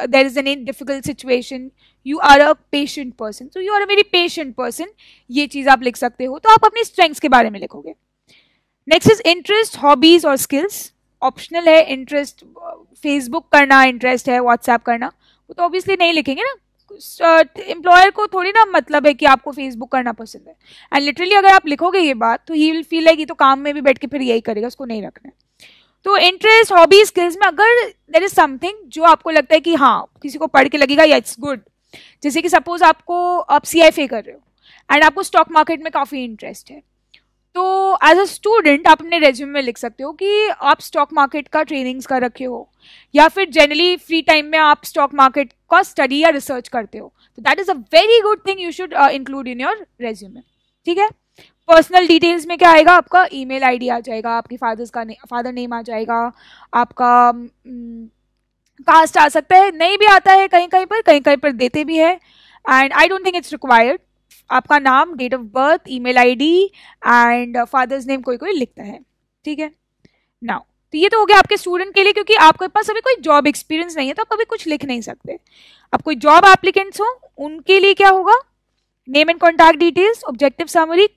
there is any difficult situation you are a patient person, so you are a very patient person, ये चीज आप लिख सकते हो। तो आप अपनी स्ट्रेंथ्स के बारे में लिखोगे। नेक्स्ट इज इंटरेस्ट, हॉबीज और स्किल्स। ऑप्शनल है, इंटरेस्ट फेसबुक करना इंटरेस्ट है, व्हाट्सएप करना, वो तो ऑब्वियसली नहीं लिखेंगे ना, एम्प्लॉयर को थोड़ी ना मतलब है कि आपको फेसबुक करना पसंद है। एंड लिटरली अगर आप लिखोगे ये बात तो ही विल फील लाइक ये तो काम में भी बैठ के फिर यही करेगा, उसको नहीं रखना है। तो इंटरेस्ट, हॉबी, स्किल्स में अगर देयर इज समथिंग जो आपको लगता है कि हाँ किसी को पढ़ के लगेगा या इट्स गुड, जैसे कि सपोज आप सीएफए कर रहे हो एंड आपको स्टॉक मार्केट में काफी इंटरेस्ट है, तो एज अ स्टूडेंट आप अपने रेज्यूमे में लिख सकते हो कि आप स्टॉक मार्केट का ट्रेनिंग्स कर रखे हो, या फिर जनरली फ्री टाइम में आप स्टॉक मार्केट का स्टडी या रिसर्च करते हो। तो that is a very good thing you should include in your resume, ठीक है। पर्सनल डिटेल्स में क्या आएगा, आपका ईमेल आईडी आ जाएगा, आपके फादर नेम आ जाएगा, आपका कास्ट आ सकता है, नहीं भी आता है कहीं कहीं पर देते भी है, and I don't think it's required. आपका नाम, date of birth, email ID and father's name कोई कोई लिखता है, ठीक है। नाउ तो ये तो हो गया आपके स्टूडेंट के लिए, क्योंकि आपके पास अभी कोई जॉब एक्सपीरियंस नहीं है तो आप अभी कुछ लिख नहीं सकते। अब कोई जॉब एप्लीकेंट्स हो उनके लिए क्या होगा, name and contact details, objective summary,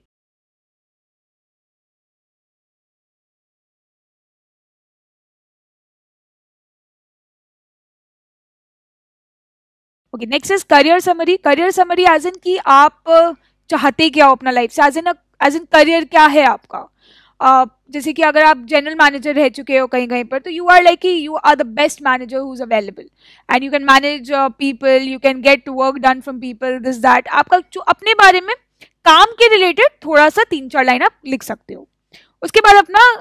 okay. Next is career summary. Career summary as in कि आप चाहते क्या हो अपना लाइफ से, एज इन करियर क्या है आपका। जैसे कि अगर आप जनरल मैनेजर रह चुके हो कहीं कहीं पर, तो यू आर लाइक कि you are the best manager who is available and you can manage people, you can get work done from people, this that. आपका जो अपने बारे में काम के रिलेटेड थोड़ा सा 3-4 लाइन आप लिख सकते हो। उसके बाद अपना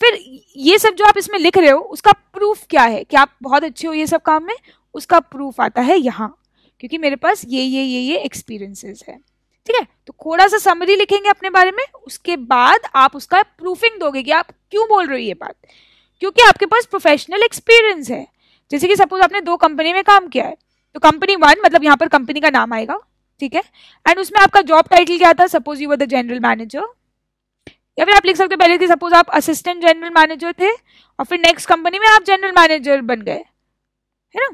फिर ये सब जो आप इसमें लिख रहे हो उसका प्रूफ क्या है कि आप बहुत अच्छे हो ये सब काम में, उसका प्रूफ आता है यहाँ, क्योंकि मेरे पास ये एक्सपीरियंसेस है, ठीक है। तो थोड़ा सा समरी लिखेंगे अपने बारे में, उसके बाद आप उसका प्रूफिंग दोगे कि आप क्यों बोल रहे हो ये बात, क्योंकि आपके पास प्रोफेशनल एक्सपीरियंस है। जैसे कि सपोज आपने 2 कंपनी में काम किया है, तो कंपनी 1 मतलब यहाँ पर कंपनी का नाम आएगा, ठीक है, एंड उसमें आपका जॉब टाइटल क्या था, suppose you were the general manager, या फिर आप लिख सकते हो पहले कि सपोज आप असिस्टेंट जनरल मैनेजर थे और फिर नेक्स्ट कंपनी में आप जनरल मैनेजर बन गए, है ना।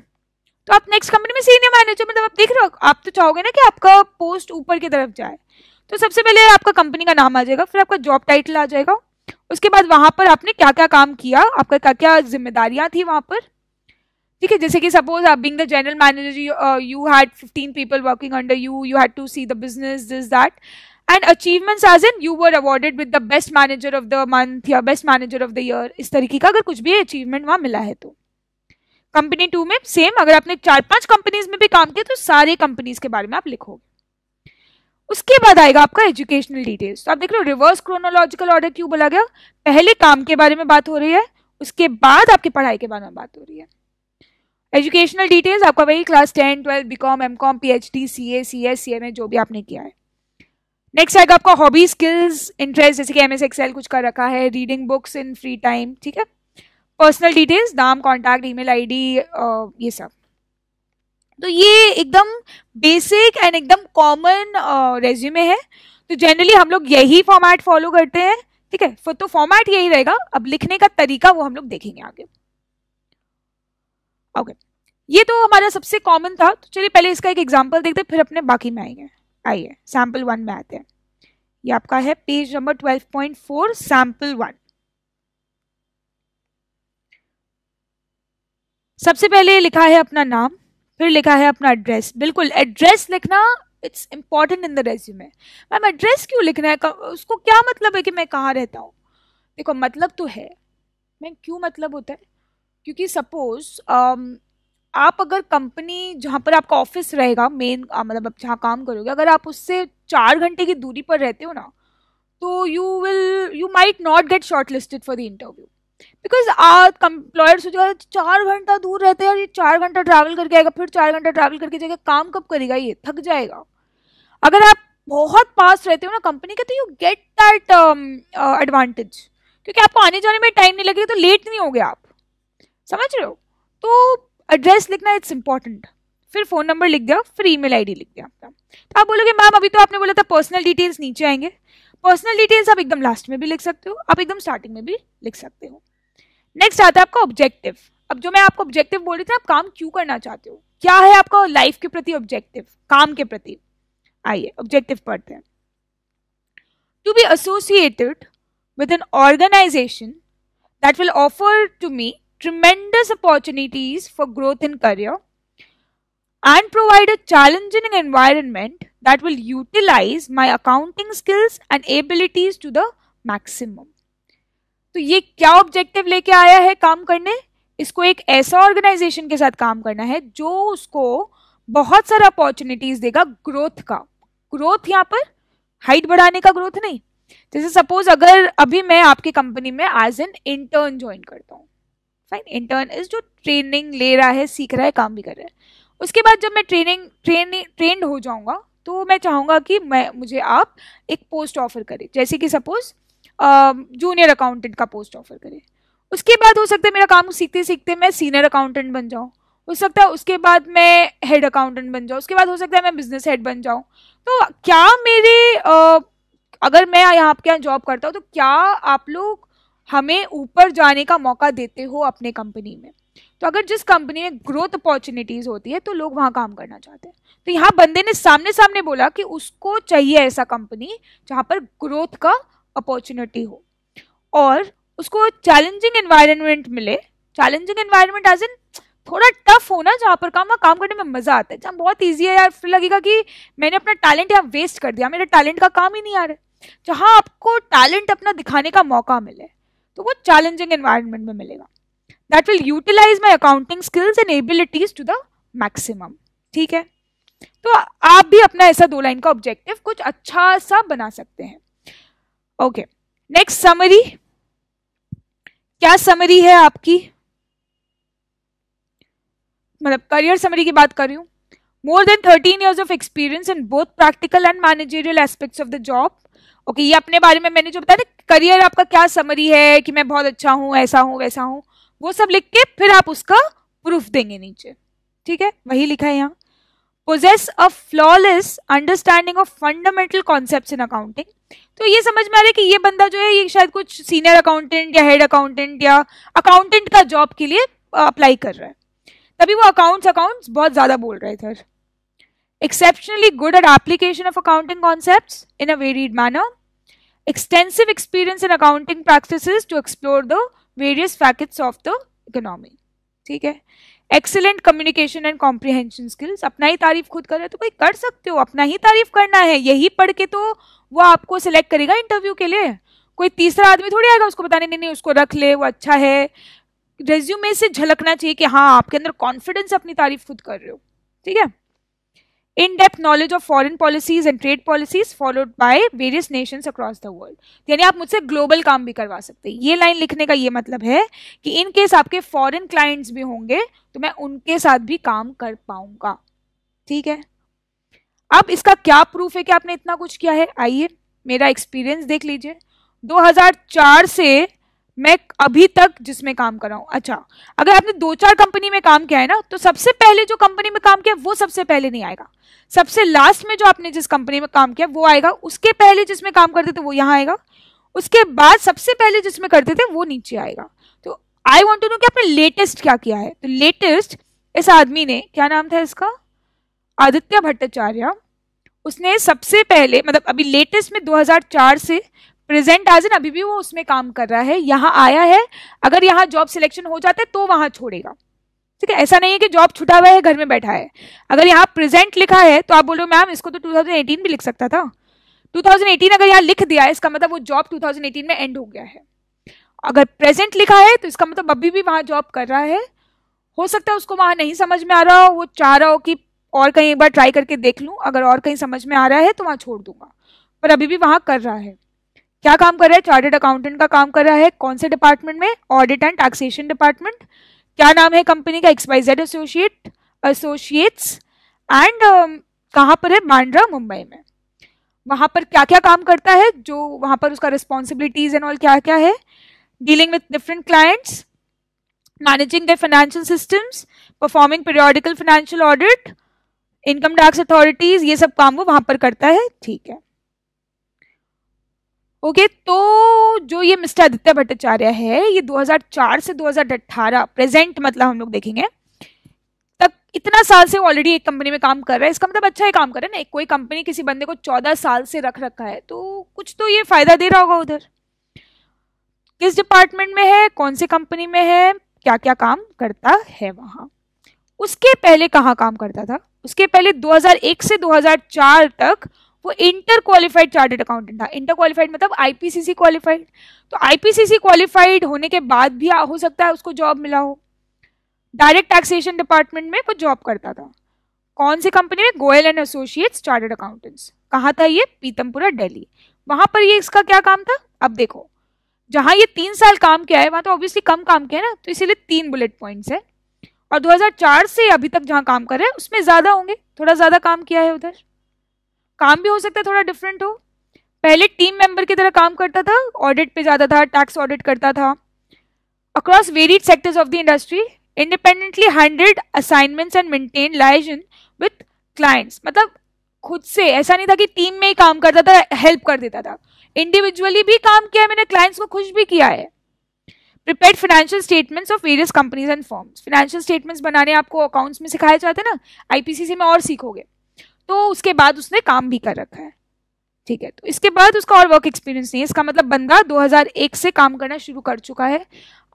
तो आप नेक्स्ट कंपनी में सीनियर मैनेजर, मतलब आप देख रहे हो, आप तो चाहोगे ना कि आपका पोस्ट ऊपर की तरफ जाए, तो सबसे पहले आपका कंपनी का नाम आ जाएगा, फिर आपका जॉब टाइटल आ जाएगा, उसके बाद वहां पर आपने क्या क्या काम किया, आपका क्या क्या जिम्मेदारियां थी वहां पर, ठीक है। जैसे कि सपोज आप being the general manager you had 15 people working under you, you had to see the business, this that, and achievements as in you were awarded with the best manager of the month या best manager of the year, इस तरीके का अगर कुछ भी achievement वहां मिला है तो। कंपनी 2 में सेम, अगर आपने 4-5 कंपनीज में भी काम किया तो सारे कंपनीज के बारे में आप लिखोगे। उसके बाद आएगा आपका एजुकेशनल डिटेल्स। तो आप देख रहे हो रिवर्स क्रोनोलॉजिकल ऑर्डर क्यों बोला गया, पहले काम के बारे में बात हो रही है, उसके बाद आपकी पढ़ाई के बारे में बात हो रही है। एजुकेशनल डिटेल्स आपका वही class 10, 12, BCom, MCom, PhD, CA, CS, CMA जो भी आपने किया है। नेक्स्ट आएगा आपका हॉबी, स्किल्स, इंटरेस्ट, जैसे कि एमएस एक्सेल कुछ कर रखा है, reading books in free time, ठीक है। पर्सनल डिटेल्स, नाम, कॉन्टैक्ट, ईमेल आईडी, ये सब। तो ये एकदम बेसिक एंड एकदम कॉमन रेज्यूमे है। तो जनरली हम लोग यही फॉर्मेट फॉलो करते हैं, ठीक है। तो फॉर्मेट यही रहेगा, अब लिखने का तरीका वो हम लोग देखेंगे आगे। ओके, ये तो हमारा सबसे कॉमन था। तो चलिए पहले इसका एक एग्जांपल देखते हैं, फिर अपने बाकी में आएंगे। आइए सैम्पल 1 में आते हैं। ये आपका है पेज नंबर 12.4, सैम्पल 1। सबसे पहले लिखा है अपना नाम, फिर लिखा है अपना एड्रेस। बिल्कुल एड्रेस लिखना it's important in the resume. Ma'am address क्यों लिखना है, उसको क्या मतलब है कि मैं कहाँ रहता हूँ? देखो मतलब तो है, मैं क्यों मतलब होता है, क्योंकि सपोज आप अगर कंपनी जहाँ पर आपका ऑफिस रहेगा मेन, मतलब आप जहाँ काम करोगे, अगर आप उससे 4 घंटे की दूरी पर रहते हो ना, तो you might not gate short listed for the interview, because employer सोचेगा 4 घंटा दूर रहते हैं, ये 4 घंटा ट्रैवल करके आएगा, फिर 4 घंटा ट्रैवल करके जाएगा, काम कब करेगा, ये थक जाएगा। अगर आप बहुत पास रहते हो ना कंपनी के, तो यू गेट दैट एडवांटेज, क्योंकि आपको आने जाने में टाइम नहीं लगेगा, तो लेट नहीं हो गया आप, समझ रहे हो। तो एड्रेस लिखना इट्स इंपॉर्टेंट, फिर फोन नंबर लिख दिया, फिर ईमेल आईडी लिख दिया आपका। तो आप बोलोगे मैम अभी तो आपने बोला था पर्सनल डिटेल्स नीचे आएंगे। पर्सनल डिटेल्स आप एकदम लास्ट में भी लिख सकते हो, आप एकदम स्टार्टिंग में भी लिख सकते हो। नेक्स्ट आता है आपका ऑब्जेक्टिव। अब जो मैं आपको ऑब्जेक्टिव बोल रही थी, आप काम क्यों करना चाहते हो, क्या है आपका लाइफ के प्रति ऑब्जेक्टिव, काम के प्रति। आइए ऑब्जेक्टिव पढ़ते हैं। To be associated with an organisation that will offer to me tremendous opportunities for growth in career and provide a challenging environment that will utilize my accounting skills and abilities to the maximum। तो ये क्या objective लेके आया है काम करने, इसको एक ऐसा ऑर्गेनाइजेशन के साथ काम करना है जो उसको बहुत सारा अपॉर्चुनिटीज देगा ग्रोथ का। ग्रोथ यहाँ पर हाइट बढ़ाने का ग्रोथ नहीं। जैसे सपोज अगर अभी मैं आपकी कंपनी में एज एन इंटर्न ज्वाइन करता हूँ, फाइन, इंटर्न इज जो ट्रेनिंग ले रहा है, सीख रहा है, काम भी कर रहा है। उसके बाद जब मैं ट्रेंड हो जाऊंगा, तो मैं चाहूंगा कि मुझे आप एक पोस्ट ऑफर करें, जैसे कि सपोज जूनियर अकाउंटेंट का पोस्ट ऑफर करें। उसके बाद हो सकता है मेरा काम सीखते सीखते मैं सीनियर अकाउंटेंट बन जाऊँ, हो सकता है उसके बाद मैं हेड अकाउंटेंट बन जाऊँ, उसके बाद हो सकता है मैं बिजनेस हेड बन जाऊँ। तो क्या मेरे अगर मैं यहाँ आपके यहाँ जॉब करता हूँ, तो क्या आप लोग हमें ऊपर जाने का मौका देते हो अपने कंपनी में? तो अगर जिस कंपनी में ग्रोथ अपॉर्चुनिटीज होती है, तो लोग वहां काम करना चाहते हैं। तो यहाँ बंदे ने सामने सामने बोला कि उसको चाहिए ऐसा कंपनी जहां पर ग्रोथ का अपॉर्चुनिटी हो और उसको चैलेंजिंग एनवायरनमेंट मिले। चैलेंजिंग एनवायरनमेंट एज इन थोड़ा टफ होना, जहाँ पर काम करने में मजा आता है। जहाँ बहुत ईजी है यार, फिर लगेगा कि मैंने अपना टैलेंट यहाँ वेस्ट कर दिया, मेरे टैलेंट का काम ही नहीं आ रहा है। जहाँ आपको टैलेंट अपना दिखाने का मौका मिले, तो वो चैलेंजिंग एनवायरनमेंट में मिलेगा। That will utilise my accounting skills and abilities to the maximum. ठीक है, तो आप भी अपना ऐसा 2 लाइन का ऑब्जेक्टिव कुछ अच्छा सा बना सकते हैं। Okay, next summary. क्या समरी है आपकी? मतलब करियर समरी की बात कर रही हूँ। More than 13 years of experience in both practical and managerial aspects of the job. Okay, ये अपने बारे में मैंने जो बताया, करियर आपका क्या समरी है कि मैं बहुत अच्छा हूं, ऐसा हूं, वैसा हूं, वो सब लिख के फिर आप उसका प्रूफ देंगे नीचे। ठीक है, वही लिखा है यहाँ। Possess a flawless understanding of fundamental concepts in accounting. तो ये समझ में आ रहा है कि ये बंदा जो है, ये शायद कुछ सीनियर अकाउंटेंट या हेड अकाउंटेंट या अकाउंटेंट का जॉब के लिए अप्लाई कर रहा है, तभी वो अकाउंट्स बहुत ज्यादा बोल रहे थे। Exceptionally good at application of accounting concepts in a varied manner. Extensive experience in accounting practices to explore the various facets of the economy. ठीक है, excellent communication and comprehension skills. अपना ही तारीफ खुद कर रहे तो कोई कर सकते हो, अपना ही तारीफ करना है। यही पढ़ के तो वो आपको सिलेक्ट करेगा इंटरव्यू के लिए। कोई तीसरा आदमी थोड़ी आएगा उसको बताने, नहीं उसको रख ले, वो अच्छा है। रेज्यूमे से झलकना चाहिए कि हाँ आपके अंदर कॉन्फिडेंस, अपनी तारीफ खुद कर रहे हो। ठीक है, in depth knowledge of foreign policies and trade policies followed by various Nations across the world. यानी आप मुझसे ग्लोबल काम भी करवा सकते हैं। ये लाइन लिखने का ये मतलब है कि इन केस आपके फॉरेन क्लाइंट्स भी होंगे तो मैं उनके साथ भी काम कर पाऊंगा। ठीक है, अब इसका क्या प्रूफ है कि आपने इतना कुछ किया है? आइए मेरा एक्सपीरियंस देख लीजिए। 2004 से मैं अभी तक जिसमें काम कर रहा हूं। अच्छा, अगर आपने 2-4 कंपनी में काम किया है ना, तो सबसे पहले जो कंपनी में काम किया वो सबसे पहले नहीं आएगा, सबसे लास्ट में जो आपने जिस कंपनी में काम किया वो आएगा, उसके पहले जिसमें काम करते थे वो यहाँ आएगा, उसके बाद सबसे पहले जिसमें करते थे वो नीचे आएगा। तो आई वॉन्ट टू नो कि आपने लेटेस्ट क्या किया है। तो लेटेस्ट इस आदमी ने, क्या नाम था इसका, आदित्य भट्टाचार्य, उसने सबसे पहले मतलब अभी लेटेस्ट में 2004 से प्रेजेंट एज एन अभी भी वो उसमें काम कर रहा है, यहाँ आया है। अगर यहाँ जॉब सिलेक्शन हो जाता है तो वहां छोड़ेगा। ठीक है, ऐसा नहीं है कि जॉब छुटा हुआ है घर में बैठा है। अगर यहाँ प्रेजेंट लिखा है तो आप बोल रहे हो मैम इसको तो 2018 भी लिख सकता था। 2018 अगर यहाँ लिख दिया है इसका मतलब वो जॉब 2018 में एंड हो गया है। अगर प्रेजेंट लिखा है तो इसका मतलब अभी भी वहां जॉब कर रहा है। हो सकता है उसको वहां नहीं समझ में आ रहा हो, वो चाह रहा हो कि और कहीं एक बार ट्राई करके देख लूं, अगर और कहीं समझ में आ रहा है तो वहां छोड़ दूंगा, पर अभी भी वहां कर रहा है। क्या काम कर रहा है? चार्टर्ड अकाउंटेंट का काम कर रहा है। कौन से डिपार्टमेंट में? Audit and taxation department. क्या नाम है कंपनी का? XYZ associates. एंड कहाँ पर है? बांद्रा, मुंबई में। वहां पर क्या क्या काम करता है, जो वहां पर उसका रिस्पॉन्सिबिलिटीज एंड ऑल क्या क्या है? Dealing with different clients, managing the financial systems, performing periodical financial audit, income tax authorities, ये सब काम वो वहां पर करता है। ठीक है, ओके। तो जो ये मिस्टर आदित्य भट्टाचार्य है, ये 2004 से 2018 प्रेजेंट मतलब हम लोग देखेंगे तक, इतना साल से ऑलरेडी एक कंपनी में काम कर रहा है। इसका मतलब अच्छा ही काम कर रहा है ना। कोई कंपनी किसी बंदे को 14 साल से रख रखा है तो कुछ तो ये फायदा दे रहा होगा उधर। किस डिपार्टमेंट में है, कौन सी कंपनी में है, क्या क्या काम करता है वहां। उसके पहले कहाँ काम करता था? उसके पहले 2001 से 2004 तक वो इंटर क्वालिफाइड चार्टर्ड अकाउंटेंट था। इंटर क्वालिफाइड मतलब आईपीसीसी क्वालिफाइड। तो आईपीसीसी क्वालिफाइड होने के बाद भी हो सकता है उसको जॉब मिला हो। डायरेक्ट टैक्सेशन डिपार्टमेंट में वो जॉब करता था। कौन सी कंपनी में? Goyal and associates chartered accountants. कहाँ था ये? पीतमपुरा, दिल्ली। वहां पर ये इसका क्या काम था? अब देखो, जहां ये 3 साल काम किया है वहां तो ऑब्वियसली कम काम किया है ना, तो इसीलिए 3 बुलेट पॉइंट्स है। और 2004 से अभी तक जहां काम कर रहे हैं उसमें ज्यादा होंगे, थोड़ा ज्यादा काम किया है उधर। काम भी हो सकता है थोड़ा डिफरेंट हो। पहले टीम मेंबर की तरह काम करता था, ऑडिट पे जाता था, टैक्स ऑडिट करता था। Across varied sectors of the industry, independently handled assignments and maintain liaison with clients. मतलब खुद से, ऐसा नहीं था कि टीम में ही काम करता था, हेल्प कर देता था। इंडिविजुअली भी काम किया है मैंने, क्लाइंट्स को खुश भी किया है। Prepared financial statements of various companies and firms. Financial statements बनाने आपको अकाउंट्स में सिखाए जाते हैं ना, आईपीसीसी में और सीखोगे। तो उसके बाद उसने काम भी कर रखा है। ठीक है, तो इसके बाद उसका और वर्क एक्सपीरियंस नहीं है। इसका मतलब बंदा 2001 से काम करना शुरू कर चुका है।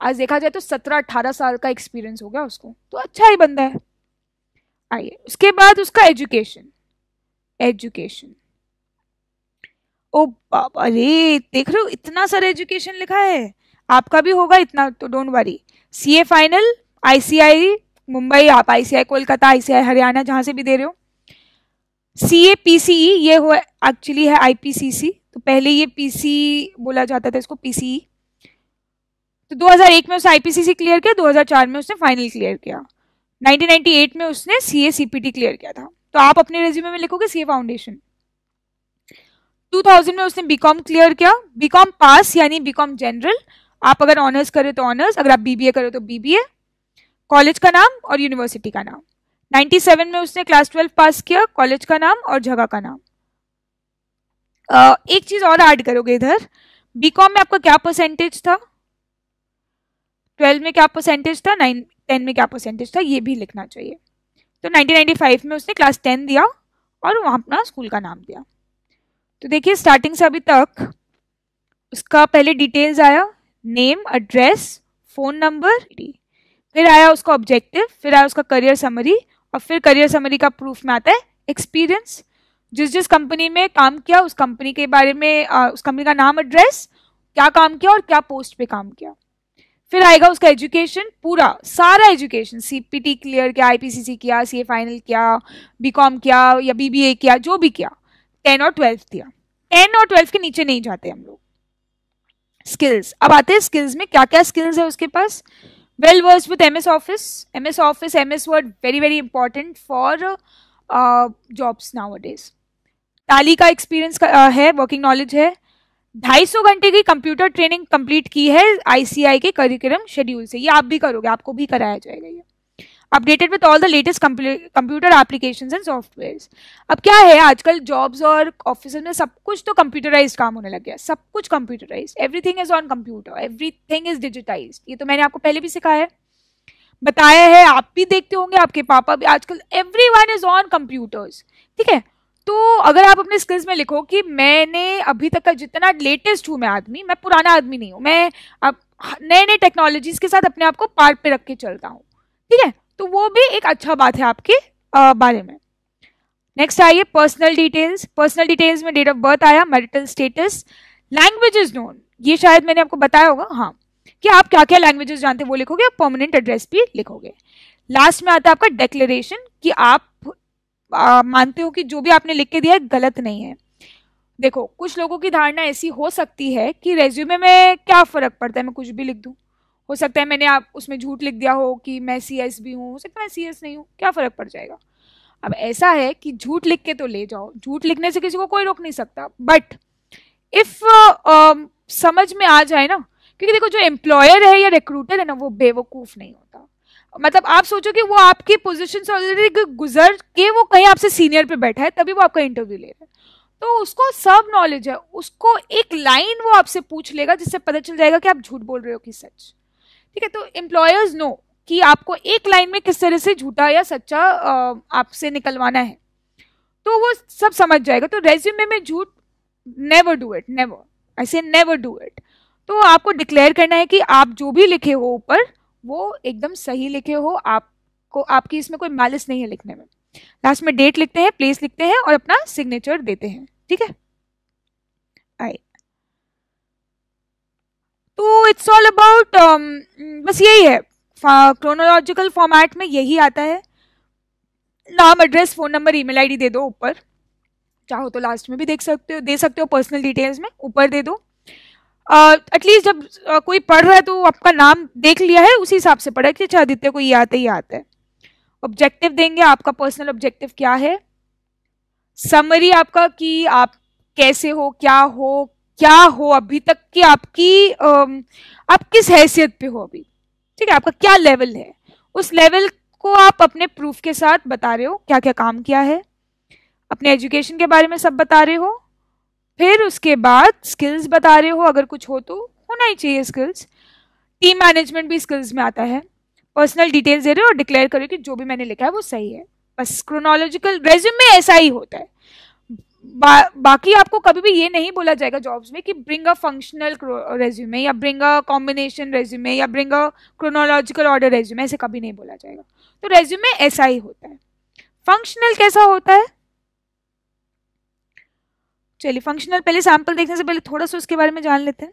आज देखा जाए तो 17-18 साल का एक्सपीरियंस हो गया उसको, तो अच्छा ही बंदा है। आइए, उसके बाद उसका एजुकेशन। ओ बाबा रे, देख रहे हो इतना सारा एजुकेशन लिखा है। आपका भी होगा इतना, तो don't worry. CA final, ICI Mumbai, आप आईसीआई कोलकाता, आईसीआई हरियाणा, जहां से भी दे रहे हो। सीए पीसीई, ये हुआ एक्चुअली है आईपीसीसी, तो पहले ये पीसी बोला जाता था इसको, पीसीई। तो 2001 में उसने आईपीसीसी क्लियर किया, 2004 में उसने फाइनल क्लियर किया, 1998 में उसने सीए सीपीटी क्लियर किया था। तो आप अपने रेज्यूमे में लिखोगे सीए फाउंडेशन। 2000 में उसने बीकॉम क्लियर किया, बीकॉम पास यानी बीकॉम जनरल। आप अगर ऑनर्स करे तो ऑनर्स, अगर आप बीबीए करे तो बीबीए। कॉलेज का नाम और यूनिवर्सिटी का नाम। 97 में उसने क्लास 12 पास किया, कॉलेज का नाम और जगह का नाम। एक चीज और ऐड करोगे इधर, बीकॉम में आपका क्या परसेंटेज था, 12 में क्या परसेंटेज था, 10 में क्या परसेंटेज था, ये भी लिखना चाहिए। तो 1995 में उसने क्लास 10 दिया और वहां अपना स्कूल का नाम दिया। तो देखिए स्टार्टिंग से अभी तक उसका पहले डिटेल्स आया, नेम, एड्रेस, फोन नंबर, फिर आया उसका ऑब्जेक्टिव, फिर आया उसका करियर समरी, और फिर करियर समरी का प्रूफ में आता है एक्सपीरियंस। जिस जिस कंपनी में काम किया उस कंपनी के बारे में, उस कंपनी का नाम, एड्रेस, क्या काम किया और क्या पोस्ट पे काम किया। फिर आएगा उसका एजुकेशन, पूरा सारा एजुकेशन, सीपीटी क्लियर किया, आईपीसीसी किया, सीए फाइनल किया, बीकॉम किया या बीबीए किया, जो भी किया, 10 और 12 दिया। 10 और 12 के नीचे नहीं जाते हम लोग। स्किल्स, अब आते हैं स्किल्स में क्या क्या स्किल्स है उसके पास। Well versed with MS office, MS word, very very important for jobs nowadays. Tally का एक्सपीरियंस है, वर्किंग नॉलेज है। 250 घंटे की कंप्यूटर ट्रेनिंग कंप्लीट की है आईसीआई के करिकुलम शेड्यूल से, ये आप भी करोगे, आपको भी कराया जाएगा ये। Updated with all the latest computer applications and softwares. अब क्या है, आजकल जॉब्स और ऑफिस में सब कुछ तो कंप्यूटराइज्ड काम होने लग गया, सब कुछ computerised, everything is on computer, everything is digitised. ये तो मैंने आपको पहले भी सिखाया है, बताया है, आप भी देखते होंगे, आपके पापा भी, आजकल एवरीवन इज ऑन कंप्यूटर्स। ठीक है, तो अगर आप अपने स्किल्स में लिखो कि मैंने अभी तक का जितना लेटेस्ट हूं मैं आदमी, मैं पुराना आदमी नहीं हूं, मैं अब नए नए टेक्नोलॉजीज के साथ अपने आप को पार पे रख के चलता हूं, ठीक है, तो वो भी एक अच्छा बात है आपके बारे में। नेक्स्ट आइए पर्सनल डिटेल्स। पर्सनल डिटेल्स में डेट ऑफ बर्थ आया, मैरिटल स्टेटस, लैंग्वेजेस नोन, ये शायद मैंने आपको बताया होगा, हाँ, कि आप क्या क्या लैंग्वेजेस जानते हैं वो लिखोगे, और परमानेंट एड्रेस भी लिखोगे। लास्ट में आता है आपका डिक्लेरेशन, कि आप मानते हो कि जो भी आपने लिख के दिया है गलत नहीं है। देखो, कुछ लोगों की धारणा ऐसी हो सकती है कि रेज्यूमे में क्या फर्क पड़ता है, मैं कुछ भी लिख दूं, हो सकता है मैंने आप उसमें झूठ लिख दिया हो कि मैं सीएस भी हूँ, हो सकता है मैं सीएस नहीं हूँ, क्या फर्क पड़ जाएगा। अब ऐसा है कि झूठ लिख के तो ले जाओ, झूठ लिखने से किसी को कोई रोक नहीं सकता, बट इफ समझ में आ जाए ना, क्योंकि देखो जो एम्प्लॉयर है या रिक्रूटर है ना, वो बेवकूफ नहीं होता। मतलब आप सोचो कि वो आपकी पोजीशन से ऑलरेडी गुजर के वो कहीं आपसे सीनियर पे बैठा है, तभी वो आपका इंटरव्यू ले रहा है, तो उसको सब नॉलेज है, उसको एक लाइन वो आपसे पूछ लेगा जिससे पता चल जाएगा कि आप झूठ बोल रहे हो कि सच। ठीक है, तो एम्प्लॉयर्स नो कि आपको एक लाइन में किस तरह से झूठा या सच्चा आपसे निकलवाना है, तो वो सब समझ जाएगा। तो रेज्यूमे में झूठ नेवर डू इट, नेवर, आई से नेवर डू इट। तो आपको डिक्लेयर करना है कि आप जो भी लिखे हो ऊपर वो एकदम सही लिखे हो, आपको आपकी इसमें कोई मैलिस नहीं है लिखने में। लास्ट में डेट लिखते हैं, प्लेस लिखते हैं और अपना सिग्नेचर देते हैं। ठीक है, आई, तो इट्स ऑल अबाउट, बस यही है, क्रोनोलॉजिकल फॉर्मेट में यही आता है। नाम, address, phone number, email ID दे दो ऊपर, चाहो तो लास्ट में भी देख सकते हो, दे सकते हो, पर्सनल डिटेल्स में ऊपर दे दो। एटलीस्ट जब कोई पढ़ रहा है तो आपका नाम देख लिया है, उसी हिसाब से पढ़ा कि अच्छा आदित्य को ये आता है। ऑब्जेक्टिव देंगे, आपका पर्सनल ऑब्जेक्टिव क्या है, समरी आपका कि आप कैसे हो, क्या हो अभी तक की आपकी, आप किस हैसियत पे हो अभी, ठीक है, आपका क्या लेवल है, उस लेवल को आप अपने प्रूफ के साथ बता रहे हो, क्या क्या काम किया है, अपने एजुकेशन के बारे में सब बता रहे हो। फिर उसके बाद स्किल्स बता रहे हो, अगर कुछ हो तो होना ही चाहिए स्किल्स। टीम मैनेजमेंट भी स्किल्स में आता है। पर्सनल डिटेल्स दे रहे हो और डिक्लेयर करो कि जो भी मैंने लिखा है वो सही है। बस क्रोनोलॉजिकल रेज्यूमे ऐसा ही होता है। बाकी आपको कभी भी ये नहीं बोला जाएगा जॉब्स में कि ब्रिंग अ फंक्शनल रेज्यूमे या ब्रिंग अ कॉम्बिनेशन रेज्यूमे या bring a chronological order resume, ऐसे कभी नहीं बोला जाएगा। तो रेज्यूमे ऐसा ही होता है। फंक्शनल कैसा होता है, चलिए फंक्शनल पहले सैंपल देखने से पहले थोड़ा सा उसके बारे में जान लेते हैं।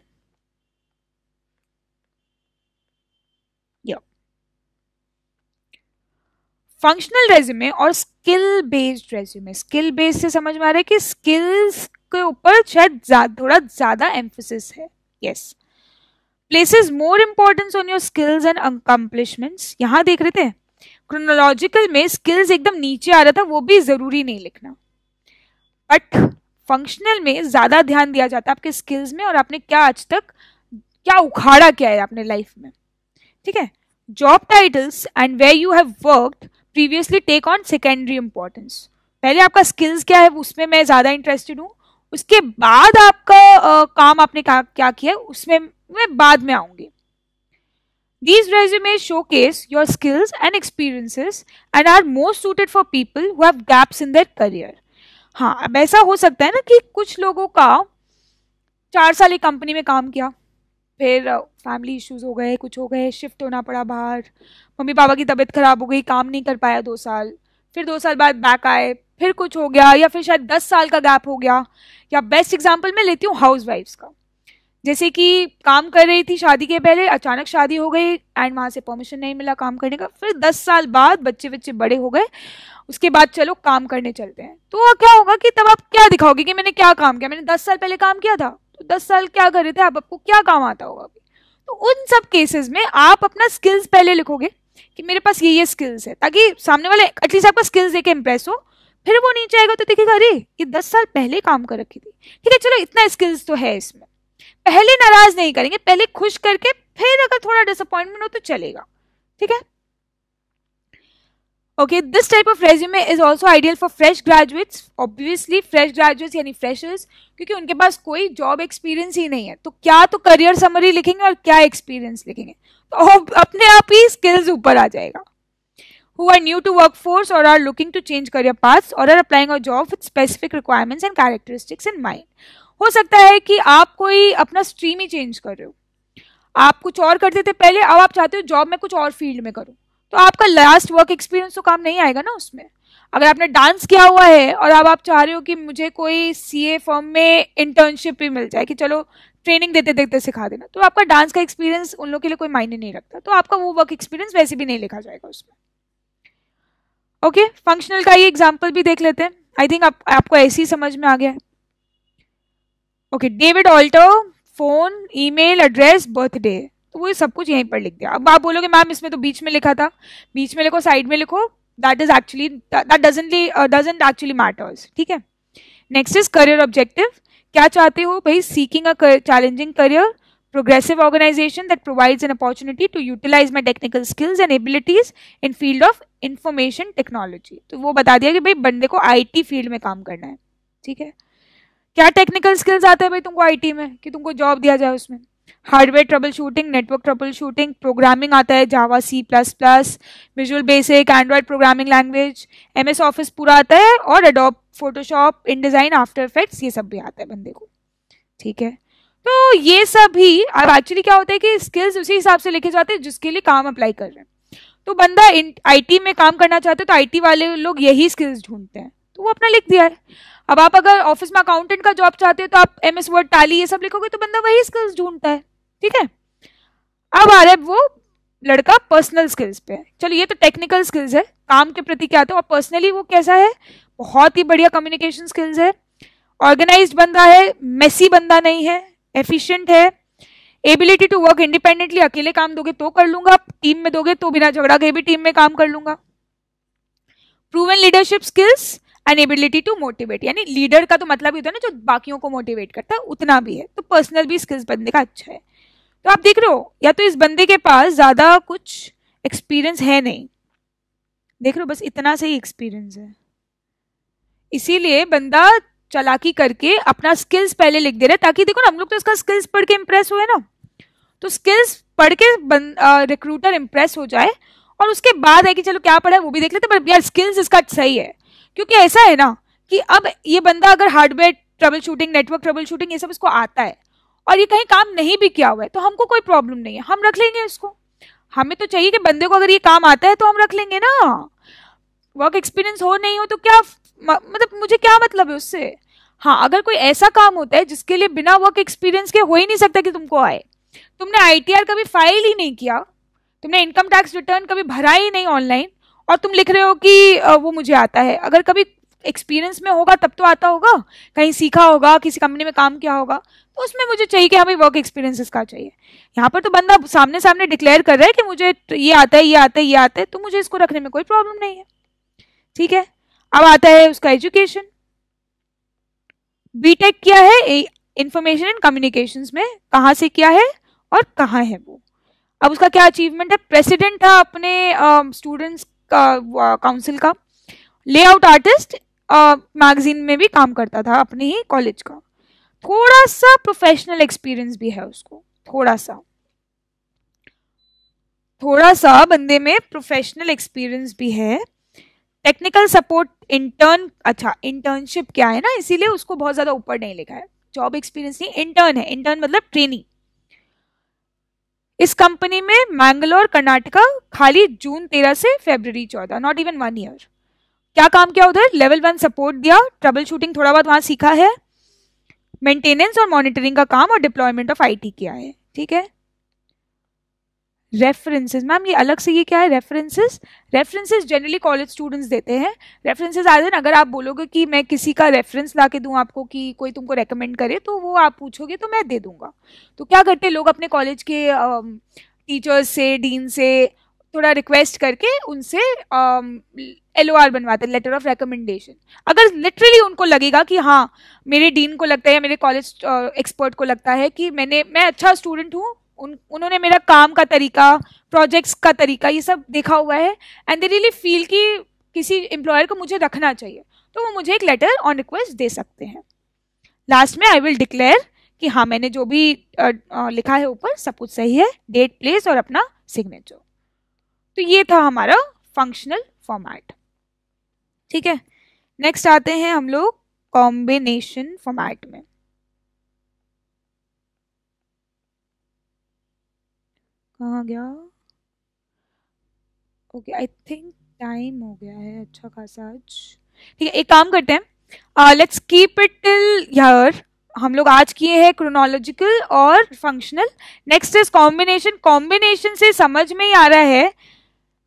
फंक्शनल रेज्यूमे और skill based resume, skill based से समझ में आ रहा है कि स्किल्स के ऊपर शायद थोड़ा ज्यादा एम्फोसिस है। Yes, places more importance on your skills and accomplishments. यहां देख रहे थे क्रोनोलॉजिकल में स्किल्स एकदम नीचे आ रहा था, वो भी जरूरी नहीं लिखना, बट फंक्शनल में ज्यादा ध्यान दिया जाता है आपके स्किल्स में और आपने क्या आज तक क्या उखाड़ा क्या है अपने लाइफ में। ठीक है, job titles and where you have worked previously take on secondary importance. पहले आपका स्किल्स क्या है उसमें मैं ज्यादा इंटरेस्टेड हूँ, उसके बाद आपका काम आपने क्या किया उसमें मैं बाद में आऊंगी। These resumes showcase your skills and experiences and are most suited for people who have gaps in their career. हाँ, अब ऐसा हो सकता है ना कि कुछ लोगों का 4 साल एक कंपनी में काम किया, फिर फैमिली इश्यूज हो गए, कुछ हो गए, शिफ्ट होना पड़ा बाहर, मम्मी पापा की तबीयत खराब हो गई, काम नहीं कर पाया 2 साल, फिर 2 साल बाद बैक आए, फिर कुछ हो गया, या फिर शायद 10 साल का गैप हो गया, या बेस्ट एग्जाम्पल मैं लेती हूँ हाउस वाइफ्स का। जैसे कि काम कर रही थी शादी के पहले, अचानक शादी हो गई एंड वहां से परमिशन नहीं मिला काम करने का, फिर 10 साल बाद बच्चे बच्चे बड़े हो गए, उसके बाद चलो काम करने चलते हैं, तो क्या होगा कि तब आप क्या दिखाओगे कि मैंने क्या काम किया, मैंने 10 साल पहले काम किया था, तो 10 साल क्या कर रहे थे आप, आपको क्या काम आता होगा अभी। तो उन सब केसेस में आप अपना स्किल्स पहले लिखोगे कि मेरे पास ये स्किल्स है, ताकि सामने वाले एटलीस्ट आपका स्किल्स देके इंप्रेस हो, फिर वो नीचे आएगा तो देखेगा अरे ये 10 साल पहले काम कर रखी थी, ठीक है चलो इतना स्किल्स तो है इसमें। पहले नाराज नहीं करेंगे, पहले खुश करके फिर अगर थोड़ा डिसअपॉइंटमेंट हो तो चलेगा, ठीक है। Okay, this type of resume is also ideal for fresh graduates. Obviously, fresh graduates यानी freshers, क्योंकि उनके पास कोई जॉब एक्सपीरियंस ही नहीं है, तो क्या तो करियर समरी लिखेंगे और क्या एक्सपीरियंस लिखेंगे, तो अपने आप ही स्किल्स ऊपर आ जाएगा। Who are new to workforce or are looking to change career paths or are applying a job with specific requirements and characteristics in mind. हो सकता है कि आप कोई अपना स्ट्रीम ही चेंज कर रहे हो, आप कुछ और करते थे पहले, अब आप चाहते हो जॉब में कुछ और फील्ड में करो, तो आपका लास्ट वर्क एक्सपीरियंस तो काम नहीं आएगा ना उसमें। अगर आपने डांस किया हुआ है और अब आप चाह रहे हो कि मुझे कोई सीए फर्म में इंटर्नशिप भी मिल जाए कि चलो ट्रेनिंग देते देते सिखा देना, तो आपका डांस का एक्सपीरियंस उन लोगों के लिए कोई मायने नहीं रखता, तो आपका वो वर्क एक्सपीरियंस वैसे भी नहीं लिखा जाएगा उसमें। ओके, फंक्शनल का ये एग्जाम्पल भी देख लेते हैं, आई थिंक आपको ऐसे ही समझ में आ गया है। Okay, David Alter, phone, email address, birthday, तो वो सब कुछ यहीं पर लिख दिया। अब आप बोलोगे मैम इसमें तो बीच में लिखा था, बीच में लिखो साइड में लिखो, दैट डजंट एक्चुअली मैटर्स, ठीक है। नेक्स्ट इज करियर ऑब्जेक्टिव, क्या चाहते हो भाई, seeking a challenging career, progressive organisation that provides an opportunity to utilise my technical skills and abilities in field of information technology, तो वो बता दिया कि भाई बंदे को आईटी फील्ड में काम करना है, ठीक है। क्या टेक्निकल स्किल्स आते हैं भाई तुमको आईटी में कि तुमको जॉब दिया जाए उसमें, hardware trouble shooting, network trouble shooting, programming आता है जावा, C++, visual basic, Android programming language, MS office पूरा आता है, और adobe Photoshop, InDesign, after effects, ये सब भी आता है बंदे को, ठीक है। तो ये सब ही अब एक्चुअली क्या होता है कि स्किल्स उसी हिसाब से लिखे जाते हैं जिसके लिए काम अप्लाई कर रहे हैं, तो बंदा आईटी में काम करना चाहते हैं तो आईटी वाले लोग यही स्किल्स ढूंढते हैं, तो वो अपना लिख दिया है। अब आप अगर ऑफिस में अकाउंटेंट का जॉब चाहते हो तो आप MS वर्ड, टैली ये सब लिखोगे, तो बंदा वही स्किल्स ढूंढता है, ठीक है। अब आ रहा है वो लड़का पर्सनल स्किल्स पे, चलो ये तो टेक्निकल स्किल्स है, काम के प्रति क्या आता है, और पर्सनली वो कैसा है, बहुत ही बढ़िया कम्युनिकेशन स्किल्स है, ऑर्गेनाइज्ड बंदा है, मेसी बंदा नहीं है, एफिशिएंट है, एबिलिटी टू वर्क इंडिपेंडेंटली, अकेले काम दोगे तो कर लूंगा, टीम में दोगे तो बिना झगड़ा के भी टीम में काम कर लूंगा, proven leadership skills and ability to motivate, यानी लीडर का तो मतलब ही होता है ना जो बाकियों को मोटिवेट करता है, उतना भी है, तो पर्सनल भी स्किल्स बंदे का अच्छा है। तो आप देख रहे हो या तो इस बंदे के पास ज्यादा कुछ एक्सपीरियंस है नहीं, देख रहे हो बस इतना से ही एक्सपीरियंस है, इसीलिए बंदा चालाकी करके अपना स्किल्स पहले लिख दे रहे, ताकि देखो ना हम लोग तो इसका स्किल्स पढ़ के इंप्रेस हुए ना, तो स्किल्स पढ़ के रिक्रूटर इंप्रेस हो जाए और उसके बाद है कि चलो क्या पढ़ा है वो भी देख लेते, पर यार स्किल्स इसका सही है, क्योंकि ऐसा है ना कि अब ये बंदा अगर hardware trouble shooting, network trouble shooting ये सब इसको आता है और ये कहीं काम नहीं भी किया हुआ है, तो हमको कोई प्रॉब्लम नहीं है, हम रख लेंगे इसको। हमें तो चाहिए कि बंदे को अगर ये काम आता है तो हम रख लेंगे ना, वर्क एक्सपीरियंस हो नहीं हो तो क्या मतलब, मुझे क्या मतलब है उससे। हाँ, अगर कोई ऐसा काम होता है जिसके लिए बिना वर्क एक्सपीरियंस के हो ही नहीं सकता कि तुमको आए, तुमने ITR कभी फाइल ही नहीं किया, तुमने इनकम टैक्स रिटर्न कभी भरा ही नहीं ऑनलाइन, और तुम लिख रहे हो कि वो मुझे आता है, अगर कभी एक्सपीरियंस में होगा तब तो आता होगा, कहीं सीखा होगा, किसी कंपनी में काम किया होगा, तो उसमें मुझे चाहिए कि हमें वर्क एक्सपीरियंस इसका चाहिए। यहाँ पर तो बंदा सामने सामने डिक्लेयर कर रहा है कि मुझे ये आता है, ये आता है, ये आता है, तो मुझे इसको रखने में कोई प्रॉब्लम नहीं है, ठीक है। अब आता है उसका एजुकेशन, बीटेक किया है इंफॉर्मेशन एंड कम्युनिकेशंस में, कहाँ से किया है और कहाँ है वो। अब उसका क्या अचीवमेंट है, प्रेसिडेंट था अपने स्टूडेंट्स का काउंसिल का, लेआउट आर्टिस्ट, मैगजीन में भी काम करता था अपने ही कॉलेज का, थोड़ा सा प्रोफेशनल एक्सपीरियंस भी है उसको, थोड़ा सा बंदे में प्रोफेशनल एक्सपीरियंस भी है, टेक्निकल सपोर्ट इंटर्न, अच्छा इंटर्नशिप क्या है ना, इसीलिए उसको बहुत ज्यादा ऊपर नहीं लिखा है, जॉब एक्सपीरियंस नहीं, इंटर्न है, इंटर्न मतलब ट्रेनी। इस कंपनी में मैंगलोर कर्नाटका, खाली जून 13 से फरवरी 14, नॉट इवन 1 ईयर। क्या काम किया उधर, लेवल 1 सपोर्ट दिया, ट्रबल शूटिंग थोड़ा बहुत वहां सीखा है, मेंटेनेंस और मॉनिटरिंग का काम और डिप्लॉयमेंट ऑफ आईटी किया है। ठीक है। रेफरेंसेस, मैम ये अलग से ये क्या है references? References generally college students देते हैं। रेफरेंसेस आज अगर आप बोलोगे कि मैं किसी का रेफरेंस ला के दूँ आपको कि कोई तुमको रेकमेंड करे, तो वो आप पूछोगे तो मैं दे दूंगा। तो क्या करते हैं लोग अपने कॉलेज के टीचर्स से, डीन से थोड़ा रिक्वेस्ट करके उनसे LOR बनवाते हैं, लेटर ऑफ रिकमेंडेशन। अगर लिटरली उनको लगेगा कि हाँ मेरे डीन को लगता है या मेरे कॉलेज एक्सपर्ट को लगता है कि मैं अच्छा स्टूडेंट हूँ, उन्होंने मेरा काम का तरीका, प्रोजेक्ट्स का तरीका ये सब देखा हुआ है, एंड दे रियली फील कि किसी एम्प्लॉयर को मुझे रखना चाहिए, तो वो मुझे एक लेटर ऑन रिक्वेस्ट दे सकते हैं। लास्ट में आई विल डिक्लेयर कि हाँ मैंने जो भी लिखा है ऊपर सब कुछ सही है, डेट, प्लेस और अपना सिग्नेचर। तो ये था हमारा फंक्शनल फॉर्मेट। ठीक है, नेक्स्ट आते हैं हम लोग कॉम्बिनेशन फॉर्मेट में। कहाँ गया? ओके, आई थिंक टाइम हो गया है अच्छा खासा आज। ठीक है, एक काम करते हैं, let's keep it till here. हम लोग आज किए हैं क्रोनोलॉजिकल और functional. Next is combination. Combination से समझ में ही आ रहा है,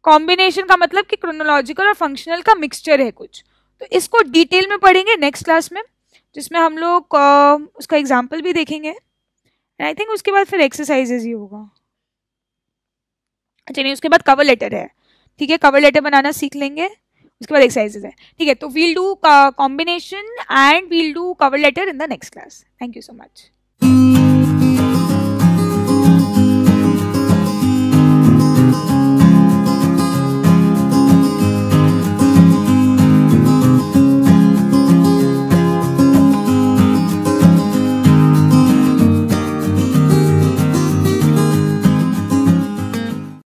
कॉम्बिनेशन का मतलब कि क्रोनोलॉजिकल और फंक्शनल का मिक्सचर है कुछ। तो इसको डिटेल में पढ़ेंगे नेक्स्ट क्लास में, जिसमें हम लोग उसका एग्जाम्पल भी देखेंगे। आई थिंक उसके बाद फिर एक्सरसाइजेज ही होगा। अच्छा नहीं, उसके बाद कवर लेटर है। ठीक है, कवर लेटर बनाना सीख लेंगे, उसके बाद एक्सरसाइजेज है। ठीक है, तो we'll do combination and we'll do cover letter in the next class. Thank you so much.